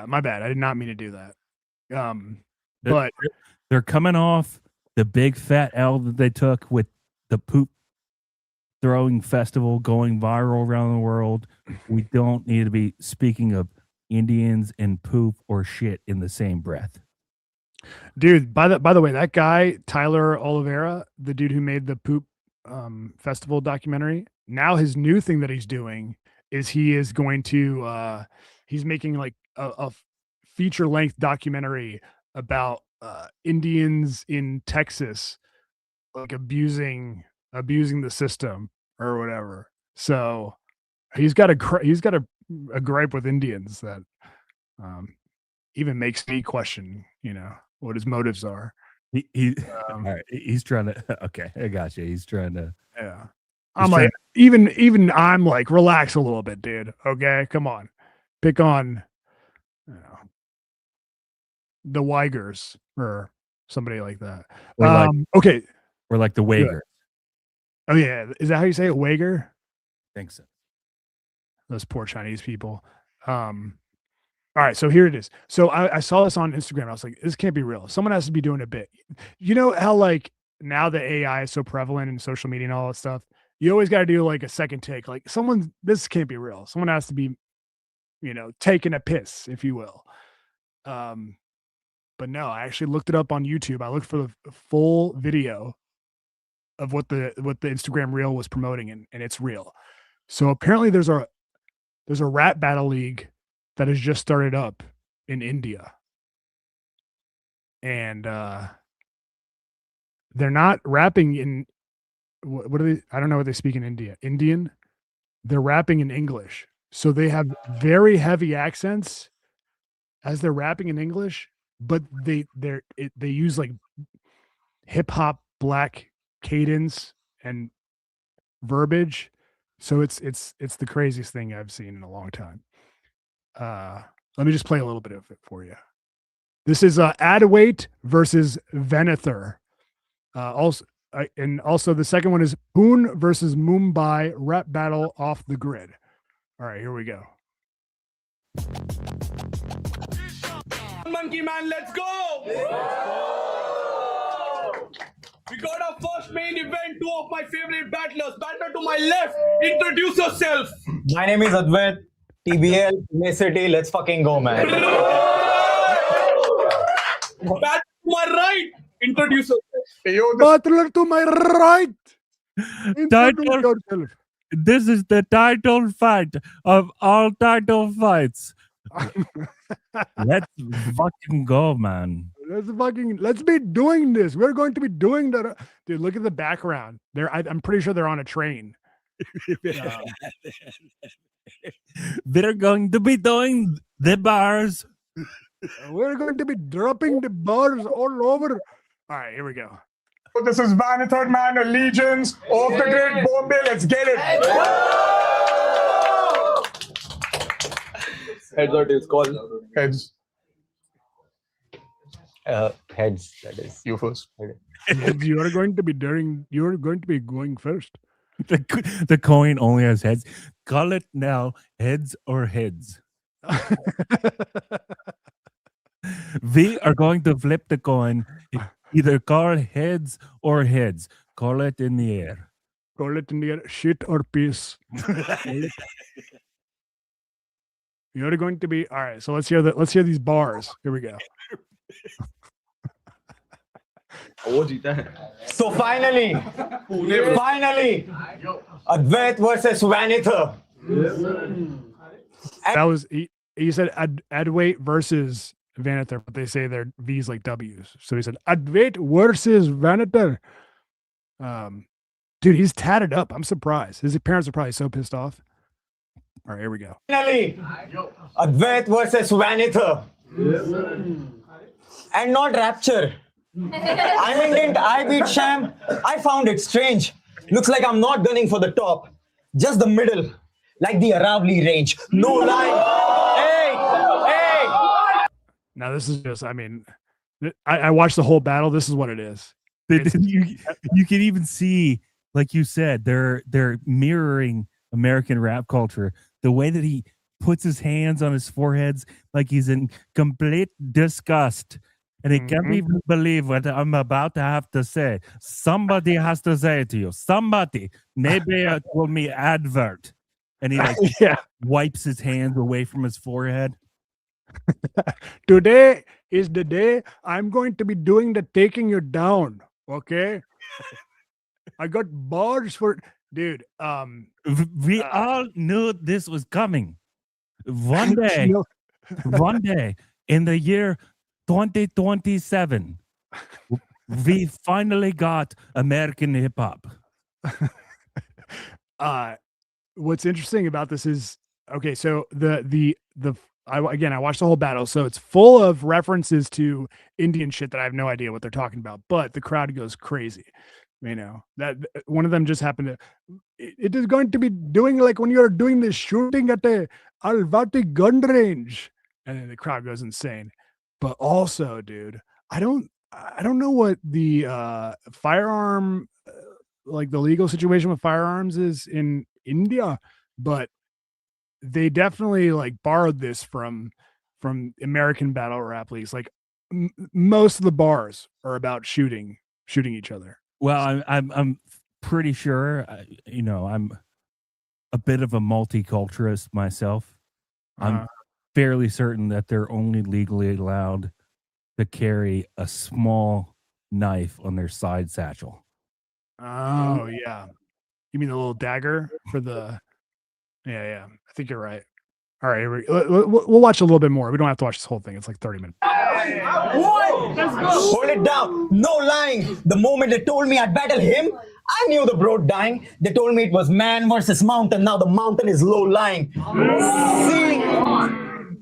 my bad. I did not mean to do that. But they're coming off the big fat L that they took with the poop throwing festival going viral around the world. We don't need to be speaking of Indians and poop or shit in the same breath. Dude, by the way, that guy, Tyler Oliveira, the dude who made the poop festival documentary, now his new thing that he's doing is he is going to he's making like a feature length documentary about Indians in Texas like abusing the system or whatever. So he's got a gripe with Indians that even makes me question, you know, what his motives are. All right, he's trying to. Okay, I got you. He's trying to. Yeah, I'm like, even I'm like, relax a little bit, dude. Okay, come on, pick on, you know, the Weigers or somebody like that. Okay, or like the Uyghurs. Oh yeah, is that how you say it, Uyghur? I think so. Those poor Chinese people. All right, so here it is. So I saw this on Instagram. I was like, this can't be real. Someone has to be doing a bit. You know how like now the AI is so prevalent in social media and all that stuff. You always got to do like a second take. Like this can't be real. Someone has to be, you know, taking a piss, if you will. But no, I actually looked it up on YouTube. I looked for the full video of what the Instagram reel was promoting, and it's real. So apparently there's a rap battle league that has just started up in India. And they're not rapping in what are they? I don't know what they speak in India. Indian. They're rapping in English. So they have very heavy accents as they're rapping in English, but they use like hip hop black cadence and verbiage. So it's the craziest thing I've seen in a long time. Let me just play a little bit of it for you. This is Adwait versus Vanither. Also the second one is Pune versus Mumbai rap battle off the grid. All right, here we go. Monkey man, let's go! We got our first main event. Two of my favorite battlers. Battler to my left, introduce yourself. My name is Adwait. TBL, May City, let's fucking go, man. Battler to my right, introduce yourself. Battler to my right. Introduce yourself. This is the title fight of all title fights. Let's fucking go, man. Let's be doing this. We're going to be doing that. Dude, look at the background. I'm pretty sure they're on a train. They're going to be doing the bars. We're going to be dropping the bars all over. All right, here we go. So this is Vanither, man, Allegiance, off the grid, Bombay, let's get it. Heads or tails, call. Heads. Heads, that is. You first. You're going to be going first. The coin only has heads. Call it now heads or heads. We are going to flip the coin. Either call heads or heads. Call it in the air. Call it in the air, shit or piss. You're going to be all right. So let's hear these bars. Here we go. So finally, Adwait versus Vanither. That was he said Adwait versus Vanither, but they say their V's like W's. So he said Adwait versus Vanither. Dude, he's tatted up. I'm surprised. His parents are probably so pissed off. All right, here we go. Finally, Adwait versus Vanither. And not Rapture. I mean, didn't I beat Sham? I found it strange. Looks like I'm not gunning for the top, just the middle, like the Aravali range. No line. Hey! Now this is just, I mean, I watched the whole battle. This is what it is. You can even see, like you said, they're mirroring American rap culture. The way that he puts his hands on his foreheads like he's in complete disgust. And he can't even believe what I'm about to have to say. Somebody has to say it to you. Somebody. Maybe it will be advert. And he like wipes his hands away from his forehead. Today is the day I'm going to be doing the taking you down. Okay. I got bars for dude. We all knew this was coming. One day in the year 2027, we finally got American hip hop. What's interesting about this is okay. So I watched the whole battle, so it's full of references to Indian shit that I have no idea what they're talking about, but the crowd goes crazy. You know that one of them just happened to. It is going to be doing like when you're doing this shooting at the Alvati gun range, and then the crowd goes insane. But also, dude, I don't know what the firearm, like the legal situation with firearms is in India, but they definitely like borrowed this from American battle rap leagues. Like most of the bars are about shooting each other. Well, I'm pretty sure, I'm a bit of a multiculturalist myself. I'm fairly certain that they're only legally allowed to carry a small knife on their side satchel. Oh yeah, you mean the little dagger for the? Yeah. I think you're right. All right, we'll watch a little bit more. We don't have to watch this whole thing. It's like 30 minutes. Hold it down. No lying. The moment they told me I'd battle him, I knew the bro dying. They told me it was man versus mountain. Now the mountain is low lying. See,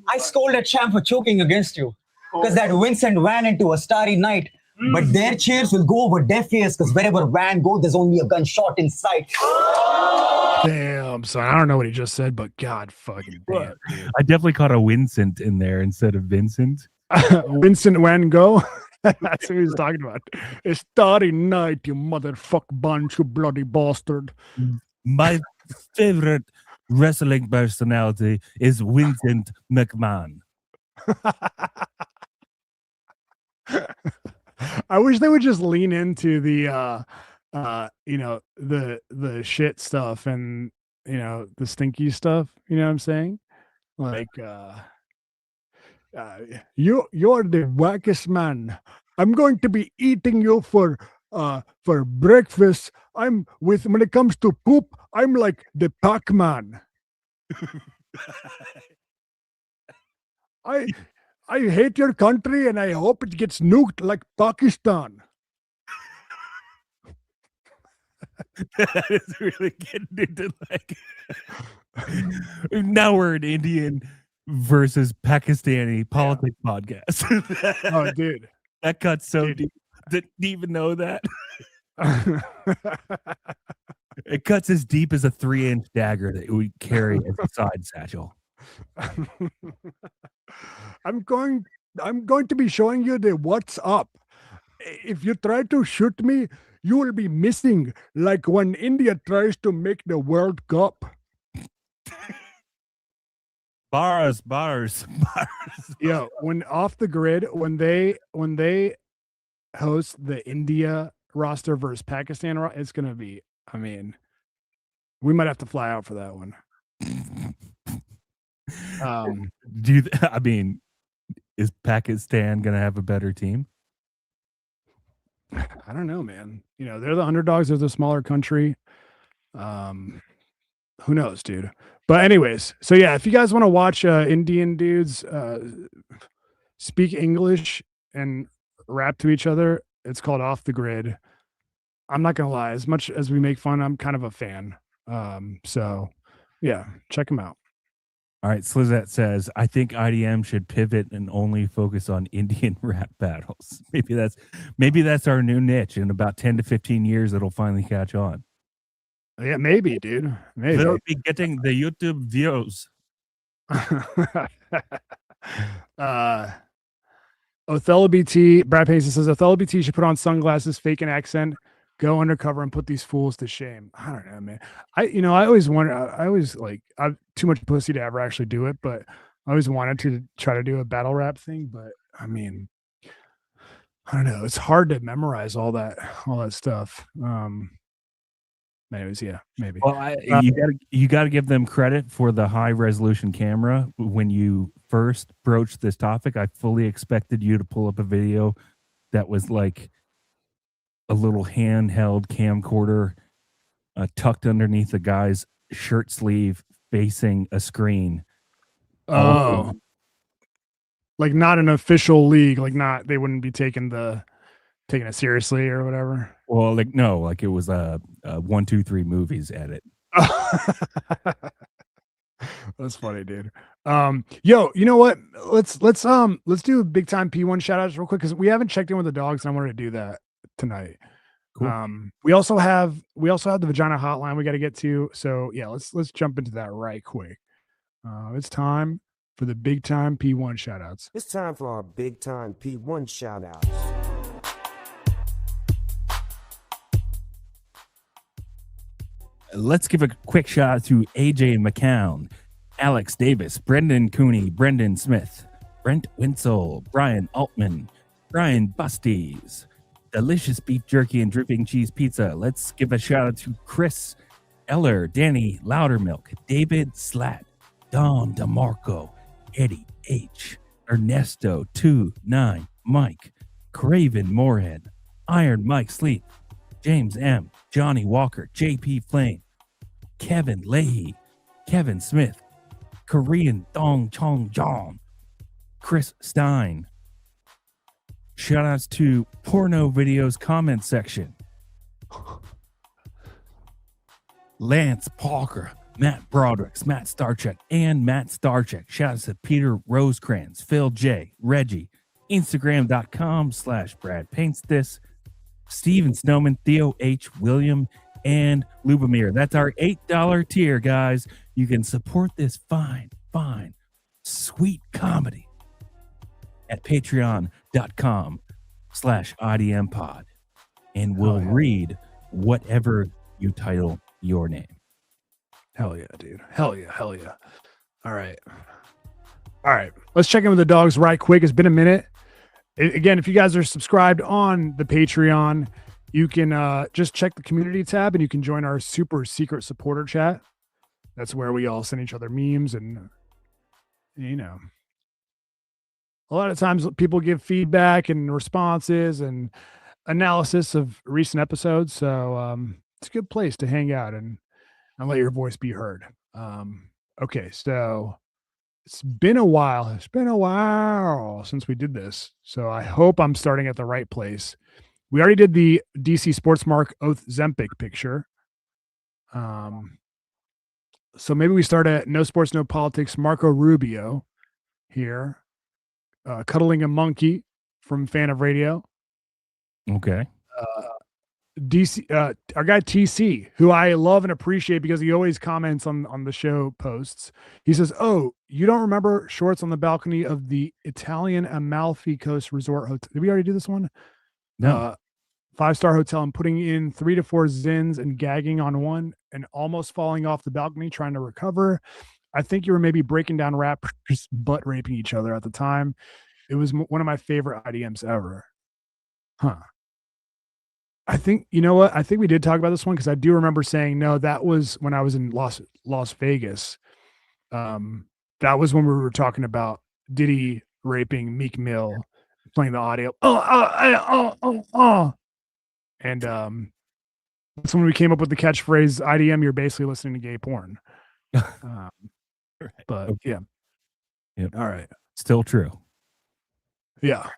I scolded Sham for choking against you because that Vincent ran into a starry night. But their cheers will go over deaf ears because wherever Van goes, there's only a gunshot in sight. Damn, son. I don't know what he just said, but God fucking damn. Dude. I definitely caught a Vincent in there instead of Vincent. Vincent Van Gogh. That's what he's talking about. A starry night, you motherfuck bunch, you bloody bastard. My favorite wrestling personality is Vincent McMahon. I wish they would just lean into the the shit stuff and the stinky stuff, you know what I'm saying? Like you're the wackest man. I'm going to be eating you for breakfast. When it comes to poop, I'm like the Pac-Man. I hate your country and I hope it gets nuked like Pakistan. That is really getting into like now we're an Indian versus Pakistani politics podcast. Oh, dude. That cut so deep. Didn't even know that. It cuts as deep as a 3-inch dagger that we carry as a side satchel. I'm going to be showing you the what's up. If you try to shoot me, You will be missing like when India tries to make the World Cup. Bars. Yo, when Off the Grid, when they host the India roster versus Pakistan, it's gonna be. I mean, we might have to fly out for that one. I mean, is Pakistan gonna have a better team? I don't know, man. You know, they're the underdogs. They're the smaller country. Who knows, dude? But anyways, so yeah, if you guys want to watch Indian dudes speak English and rap to each other, it's called Off the Grid. I'm not gonna lie, as much as we make fun, I'm kind of a fan. So yeah, check them out. All right, Slizette says, I think IDM should pivot and only focus on Indian rap battles. Maybe that's our new niche. In about 10 to 15 years, it'll finally catch on. Yeah, maybe, dude. Maybe. They'll be getting the YouTube views. Othello BT, Brad Payson says Othello BT should put on sunglasses, fake an accent, go undercover, and put these fools to shame. I don't know, man. I always wonder. I always I've too much pussy to ever actually do it, but I always wanted to try to do a battle rap thing. But I mean, I don't know. It's hard to memorize all that stuff. Anyways, yeah, maybe. Well, you got to give them credit for the high resolution camera. When you first broached this topic, I fully expected you to pull up a video that was like a little handheld camcorder tucked underneath a guy's shirt sleeve facing a screen. Oh, like not an official league, like they wouldn't be taking it seriously or whatever. Well, no, like it was a 1, 2, 3 movies edit. That's funny, dude. Yo, you know what? Let's do a big time P1 shout outs real quick because we haven't checked in with the dogs and I wanted to do that tonight. Cool. We also have the vagina hotline we got to get to. So yeah, let's jump into that right quick. It's time for the big time P1 shout outs. It's time for our big time P1 shout outs. Let's give a quick shout out to AJ McCown, Alex Davis, Brendan Cooney, Brendan Smith, Brent Winsel, Brian Altman, Brian Busties, Delicious Beef Jerky and Dripping Cheese Pizza. Let's give a shout out to Chris Eller, Danny Loudermilk, David Slat, Don DeMarco, Eddie H, Ernesto 29, Mike, Craven Moorhead, Iron Mike Sleep, James M, Johnny Walker, JP Flame, Kevin Leahy, Kevin Smith, Korean Dong Chong Jong, Chris Stein. Shout outs to Porno Videos comment section. Lance Parker, Matt Broderick, Matt Starcheck, and Matt Starcheck. Shout outs to Peter Rosecrans, Phil J, Reggie, Instagram.com/Brad Paints This, Steven Snowman, Theo H, William, and Lubomir. That's our $8 tier, guys. You can support this fine, sweet comedy at patreon.com/IDM pod. And we'll read whatever you title your name. Hell yeah, dude. Hell yeah. All right. Let's check in with the dogs right quick. It's been a minute. Again, if you guys are subscribed on the Patreon, you can just check the community tab and you can join our super secret supporter chat. That's where we all send each other memes and, you know, a lot of times people give feedback and responses and analysis of recent episodes. So it's a good place to hang out and let your voice be heard. Okay, so it's been a while since we did this. So I hope I'm starting at the right place. We already did the DC Sports Mark Oath Zempic picture. So maybe we start at No Sports, No Politics, Marco Rubio here. Cuddling a Monkey from Fan of Radio. Okay. DC, our guy TC, who I love and appreciate because he always comments on the show posts. He says, "Oh, you don't remember shorts on the balcony of the Italian Amalfi Coast Resort Hotel? Did we already do this one? No. 5-star hotel and putting in 3 to 4 zins and gagging on one and almost falling off the balcony trying to recover. I think you were maybe breaking down rappers butt raping each other at the time. It was one of my favorite IDMs ever. Huh. I think, you know what? I think we did talk about this one because I do remember saying, no, that was when I was in Las Vegas. That was when we were talking about Diddy raping Meek Mill, playing the audio. And that's when we came up with the catchphrase IDM, you're basically listening to gay porn. But yeah. Yep. All right. Still true. Yeah.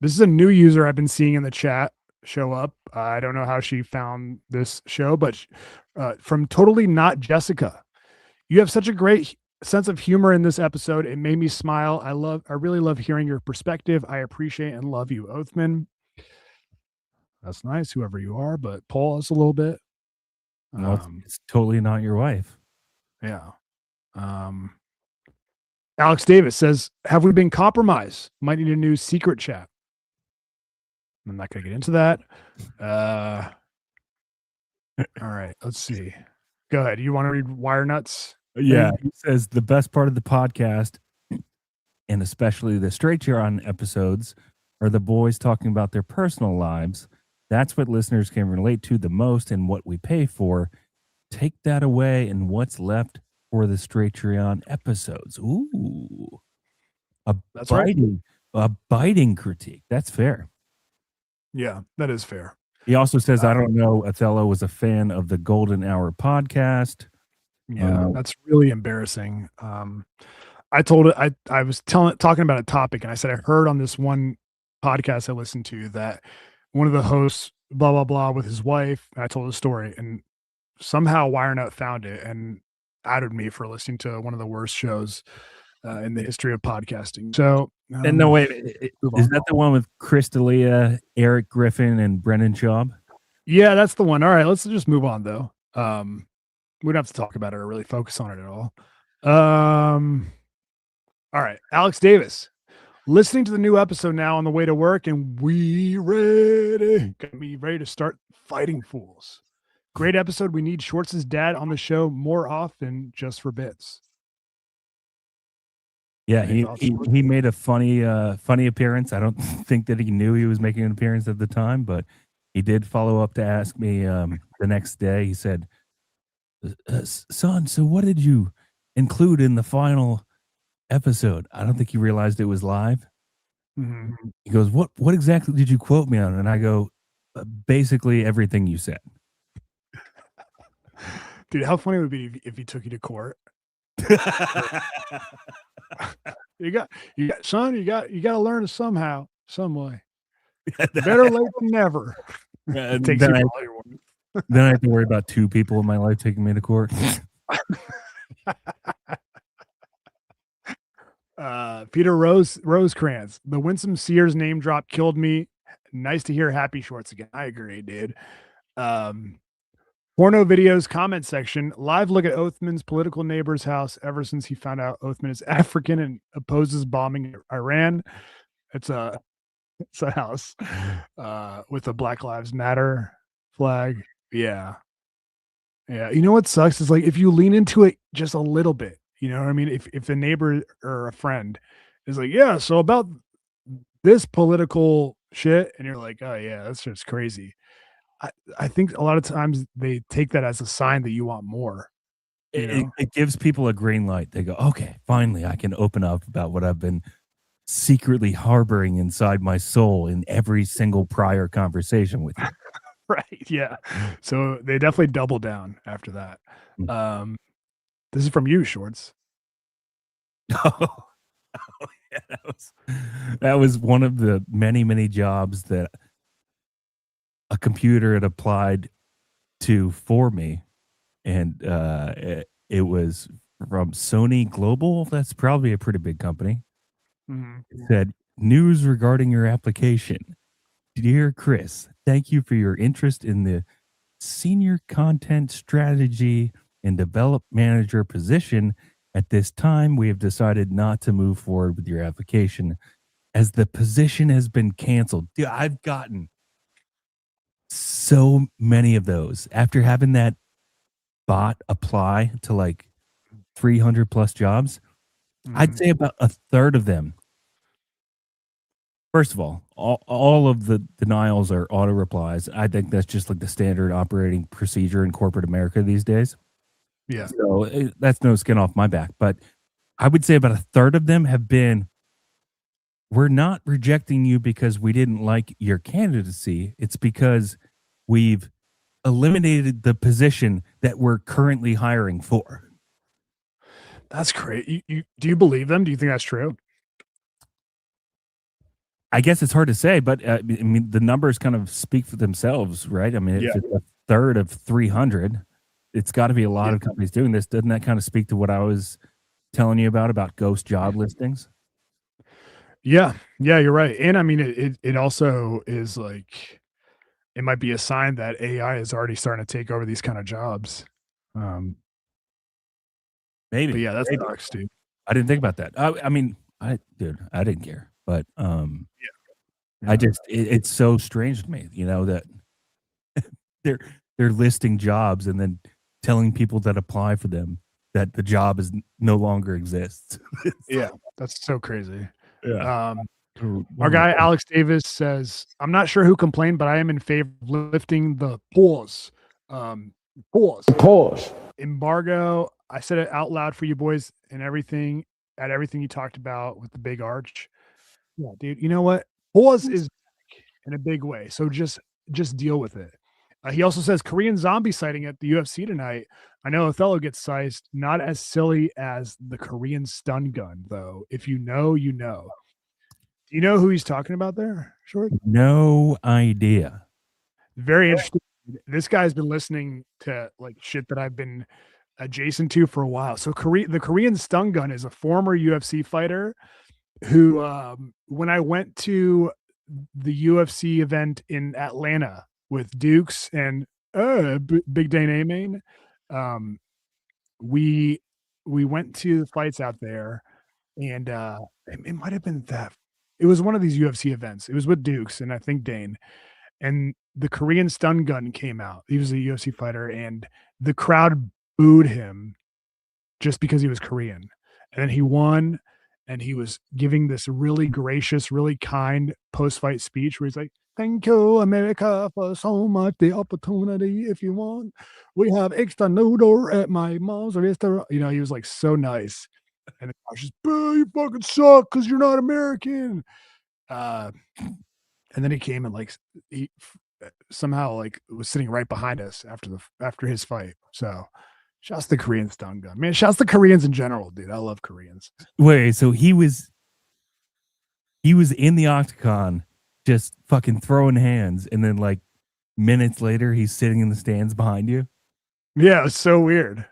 This is a new user I've been seeing in the chat show up. I don't know how she found this show, but from Totally Not Jessica. You have such a great sense of humor in this episode. It made me smile. I really love hearing your perspective. I appreciate and love you, Othman. That's nice, whoever you are, but pull us a little bit. No, it's totally not your wife. Yeah. Alex Davis says, have we been compromised? Might need a new secret chat. I'm not going to get into that. All right, let's see. Go ahead. You want to read Wire Nuts? Yeah. He says the best part of the podcast, and especially the Straight On episodes, are the boys talking about their personal lives. That's what listeners can relate to the most and what we pay for. Take that away and what's left for the Straight On episodes. Ooh. That's right. A biting critique. That's fair. Yeah, that is fair. He also says, I don't know, Othello was a fan of the Golden Hour podcast. Yeah, that's really embarrassing. I told it, I was talking about a topic, and I said I heard on this one podcast I listened to that one of the hosts, blah, blah, blah, with his wife. And I told the story, and somehow WireNut found it and added me for listening to one of the worst shows in the history of podcasting. So, and no, wait, is that the one with Chris D'Elia, Eric Griffin, and Brendan Schaub? Yeah, that's the one. All right, let's just move on, though. We don't have to talk about it or really focus on it at all. All right, Alex Davis. Listening to the new episode now on the way to work, and we ready. Got me ready to start fighting fools. Great episode. We need Schwartz's dad on the show more often, just for bits. Yeah, he made a funny appearance. I don't think that he knew he was making an appearance at the time, but he did follow up to ask me the next day. He said, son, so what did you include in the final episode? I don't think he realized it was live. Mm-hmm. He goes, what exactly did you quote me on? And I go, basically everything you said. Dude, how funny would it be if he took you to court? you got son, you got to learn somehow, some way. Better late than never. Then I have to worry about two people in my life taking me to court. Peter Rosecrans, the Winsome Sears name drop killed me. Nice to hear Happy Shorts again. I agree, dude. Porno videos comment section. Live look at Othman's political neighbor's house ever since he found out Othman is African and opposes bombing Iran. It's a house with a Black Lives Matter flag. Yeah. You know what sucks is like if you lean into it just a little bit, you know what I mean? If a neighbor or a friend is like, yeah, so about this political shit, and you're like, oh yeah, that's just crazy. I think a lot of times they take that as a sign that you want more. It gives people a green light. They go, okay, finally I can open up about what I've been secretly harboring inside my soul in every single prior conversation with you. Right. Yeah. So they definitely double down after that. This is from you, Shorts. Oh yeah, that was one of the many jobs that a computer had applied to for me, and it was from Sony Global. That's probably a pretty big company. Mm-hmm. It said, news regarding your application. Dear Chris, thank you for your interest in the senior content strategy and develop manager position. At this time, we have decided not to move forward with your application. as the position has been canceled. Dude, I've gotten so many of those after having that bot apply to like 300 plus jobs. I'd say about a third of them. First of all of the denials are auto replies. I think that's just like the standard operating procedure in corporate America these days. Yeah. So that's no skin off my back. But I would say about a third of them have been, we're not rejecting you because we didn't like your candidacy. It's because we've eliminated the position that we're currently hiring for. That's great. You do you believe them? Do you think that's true? I guess it's hard to say, but I mean, the numbers kind of speak for themselves, right? I mean, if it's a third of 300, it's got to be a lot of companies doing this. Doesn't that kind of speak to what I was telling you about ghost job listings? Yeah, you're right. And I mean, it also is like, it might be a sign that AI is already starting to take over these kind of jobs. Maybe. But yeah, that sucks, dude. I didn't think about that. I mean, I didn't care, but I just it's so strange to me, you know, that they're listing jobs and then telling people that apply for them that the job is no longer exists. Yeah, that's so crazy. Yeah. Our guy Alex Davis says, "I'm not sure who complained, but I am in favor of lifting the pause embargo." I said it out loud for you boys and everything you talked about with the big arch. Yeah, dude. You know what? Pause is back in a big way. So just deal with it. He also says Korean zombie sighting at the UFC tonight. I know Othello gets sized, not as silly as the Korean stun gun, though. If you know, you know. Do you know who he's talking about there, Short? No idea. Very interesting. This guy's been listening to like shit that I've been adjacent to for a while. So the Korean stun gun is a former UFC fighter who, when I went to the UFC event in Atlanta with Dukes and Big Dane Amain, we went to the fights out there, and it might have been that. It was one of these UFC events. It was with Dukes and I think Dane, and the Korean stun gun came out. He was a UFC fighter, and the crowd booed him just because he was Korean. And then he won, and he was giving this really gracious, really kind post-fight speech where he's like, "Thank you, America, for so much the opportunity. If you want, we have extra noodle at my mom's restaurant." You know, he was like so nice. And the crowd was just, "Boo, you fucking suck because you're not American." And then he came and like he somehow like was sitting right behind us after his fight. So shouts the Korean stun gun. Man, shouts the Koreans in general, dude. I love Koreans. Wait, so he was in the octagon just fucking throwing hands, and then like minutes later he's sitting in the stands behind you? Yeah, it's so weird.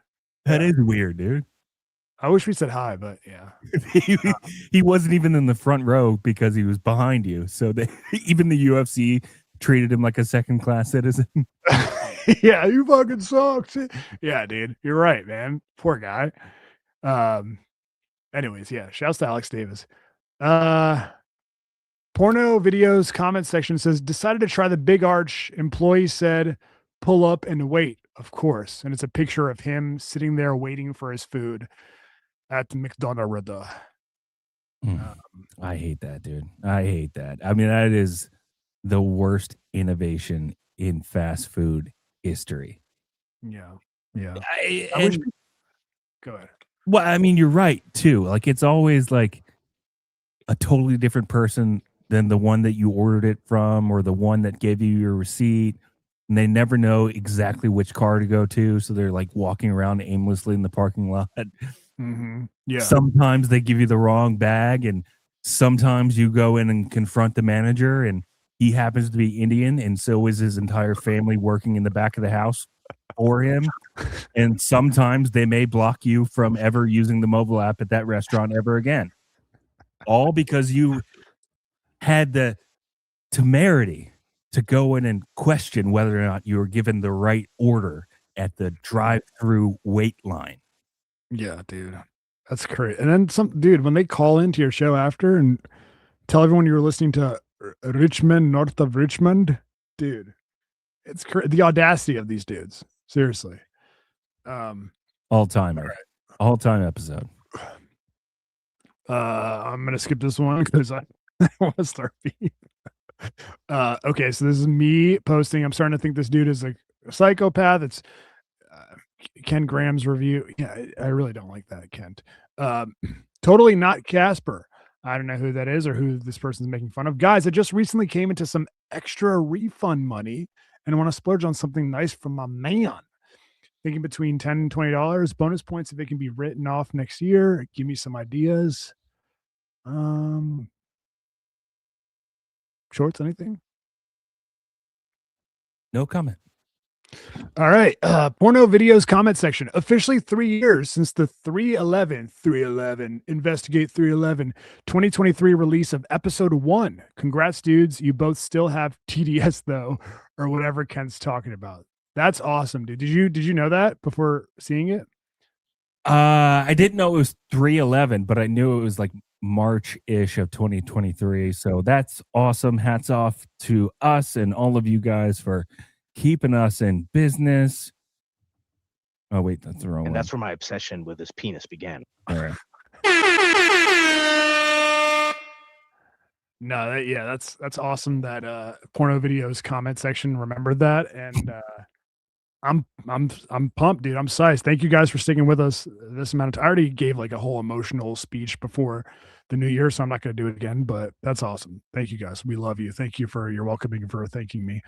That is weird, dude. I wish we said hi, but yeah. He wasn't even in the front row because he was behind you. So even the UFC treated him like a second-class citizen. Yeah, you fucking suck. Yeah, dude. You're right, man. Poor guy. Anyways, yeah. Shouts to Alex Davis. Porno videos comment section says, decided to try the big arch. Employee said, pull up and wait, of course. And it's a picture of him sitting there waiting for his food at the McDonald's. I hate that, dude. I hate that. I mean, that is the worst innovation in fast food history. Yeah. Yeah. Go ahead. Well, I mean, you're right, too. Like, it's always like a totally different person than the one that you ordered it from or the one that gave you your receipt. And they never know exactly which car to go to. So they're like walking around aimlessly in the parking lot. Mm-hmm. Yeah. Sometimes they give you the wrong bag, and sometimes you go in and confront the manager, and he happens to be Indian, and so is his entire family working in the back of the house for him. And sometimes they may block you from ever using the mobile app at that restaurant ever again. All because you had the temerity to go in and question whether or not you were given the right order at the drive-through wait line. Yeah, dude. That's great. And then dude, when they call into your show after and tell everyone you were listening to Richmond, north of Richmond, dude. It's the audacity of these dudes. Seriously. All timer. All time episode. I'm gonna skip this one because I want to start beef. Okay, so this is me posting. I'm starting to think this dude is a psychopath. It's Ken Graham's review. Yeah, I really don't like that, Kent. Totally not Casper. I don't know who that is or who this person's making fun of. Guys, I just recently came into some extra refund money and want to splurge on something nice from my man. Thinking between $10 and $20. Bonus points if it can be written off next year. Give me some ideas. Shorts, anything? No comment. All right. Porno videos comment section. Officially 3 years since the 311 Investigate 311 2023 release of episode 1. Congrats, dudes. You both still have TDS though, or whatever Ken's talking about. That's awesome, dude. Did you know that before seeing it? I didn't know it was 311, but I knew it was like March-ish of 2023. So that's awesome. Hats off to us and all of you guys for keeping us in business. Oh, wait, that's the wrong one. And that's where my obsession with his penis began. All right. No, that's awesome that porno videos comment section remembered that, and I'm pumped, dude. I'm psyched. Thank you guys for sticking with us this amount of time. I already gave like a whole emotional speech before the new year, so I'm not going to do it again, but that's awesome. Thank you guys. We love you. Thank you for your welcoming and for thanking me.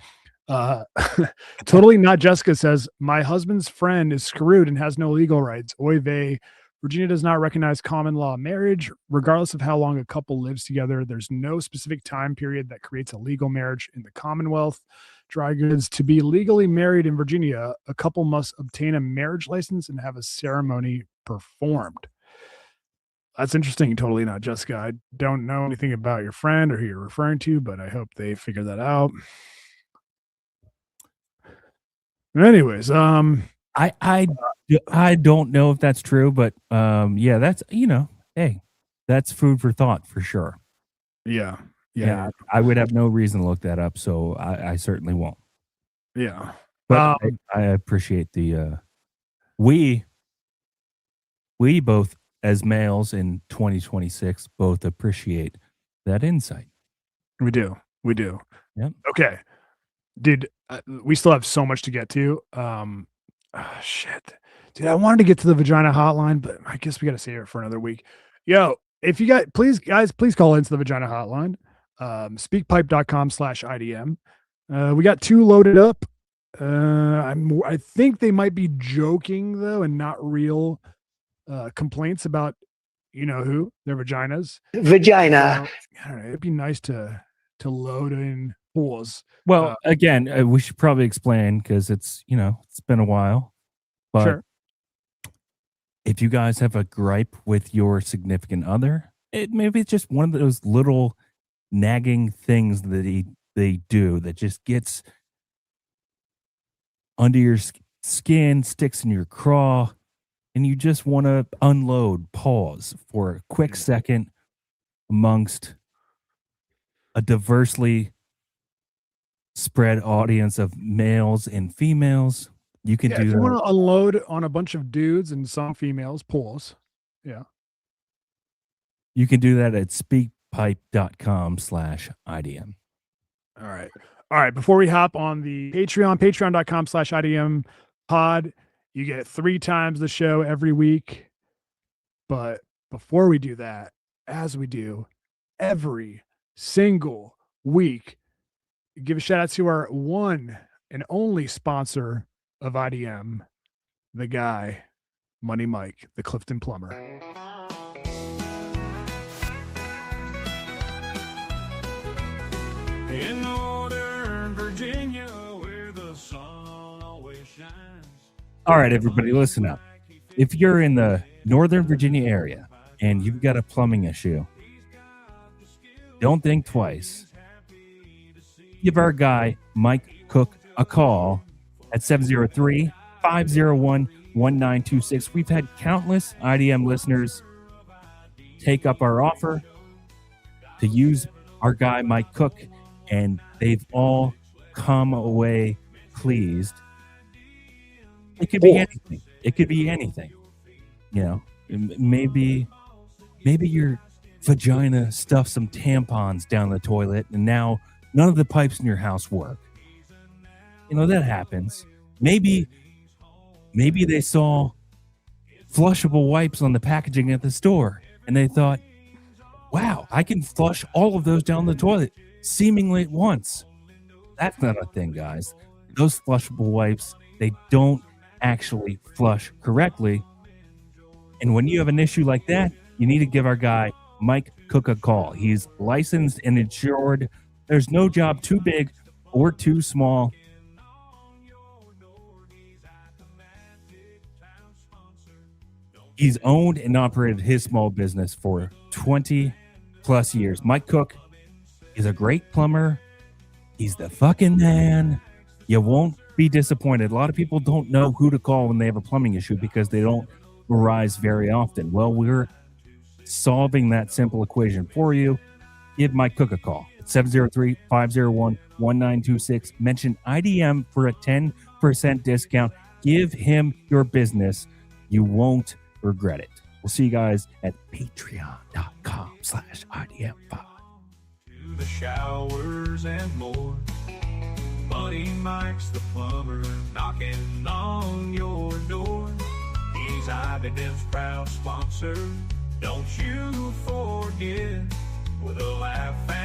Totally not Jessica says, my husband's friend is screwed and has no legal rights. Oy vey. Virginia does not recognize common law marriage. Regardless of how long a couple lives together, there's no specific time period that creates a legal marriage in the Commonwealth. Dry goods. To be legally married in Virginia, a couple must obtain a marriage license and have a ceremony performed. That's interesting. Totally not Jessica. I don't know anything about your friend or who you're referring to, but I hope they figure that out. Anyways, I don't know if that's true, but yeah, that's, hey, that's food for thought for sure. Yeah. I would have no reason to look that up, so I certainly won't. Yeah, but I appreciate the we both as males in 2026 both appreciate that insight. We do. Yep. Okay, dude, we still have so much to get to. Shit, dude, I wanted to get to the vagina hotline, but I guess we got to save it for another week. Yo, if you got, please call into the vagina hotline. Speakpipe.com/IDM. We got 2 loaded up. I think they might be joking though, and not real complaints about who, their vaginas. Vagina. I don't know, it'd be nice to load in pools. Well, again, we should probably explain because it's it's been a while. But sure. If you guys have a gripe with your significant other, maybe it's just one of those little nagging things that they do that just gets under your skin, sticks in your craw, and you just want to unload, pause for a quick second amongst a diversely spread audience of males and females. You can do if that. you want to unload on a bunch of dudes and some females, pools. Yeah. You can do that at speakpipe.com/IDM. All right. Before we hop on the patreon.com/IDM pod, you get 3 times the show every week. But before we do that, as we do every single week, give a shout out to our one and only sponsor of IDM, the guy, Money Mike, the Clifton Plumber. In Northern Virginia, where the sun always shines. All right, everybody, listen up. If you're in the Northern Virginia area and you've got a plumbing issue, don't think twice. Give our guy, Mike Cook, a call at 703-501-1926. We've had countless IDM listeners take up our offer to use our guy Mike Cook, and they've all come away pleased. It could be anything. It could be anything. You know, maybe your vagina stuffed some tampons down the toilet, and now none of the pipes in your house work. You know, that happens. Maybe they saw flushable wipes on the packaging at the store, and they thought, wow, I can flush all of those down the toilet seemingly at once. That's not a thing, guys. Those flushable wipes, they don't actually flush correctly. And when you have an issue like that, you need to give our guy Mike Cook a call. He's licensed and insured. There's no job too big or too small. He's owned and operated his small business for 20 plus years. Mike Cook is a great plumber. He's the fucking man. You won't be disappointed. A lot of people don't know who to call when they have a plumbing issue because they don't arise very often. Well, we're solving that simple equation for you. Give Mike Cook a call at 703-501-1926. Mention IDM for a 10% discount. Give him your business. You won't regret it. We'll see you guys at patreon.com/IDM5. The showers and more. Buddy Mike's the plumber, knocking on your door. He's IDM's proud sponsor. Don't you forget, with a laugh and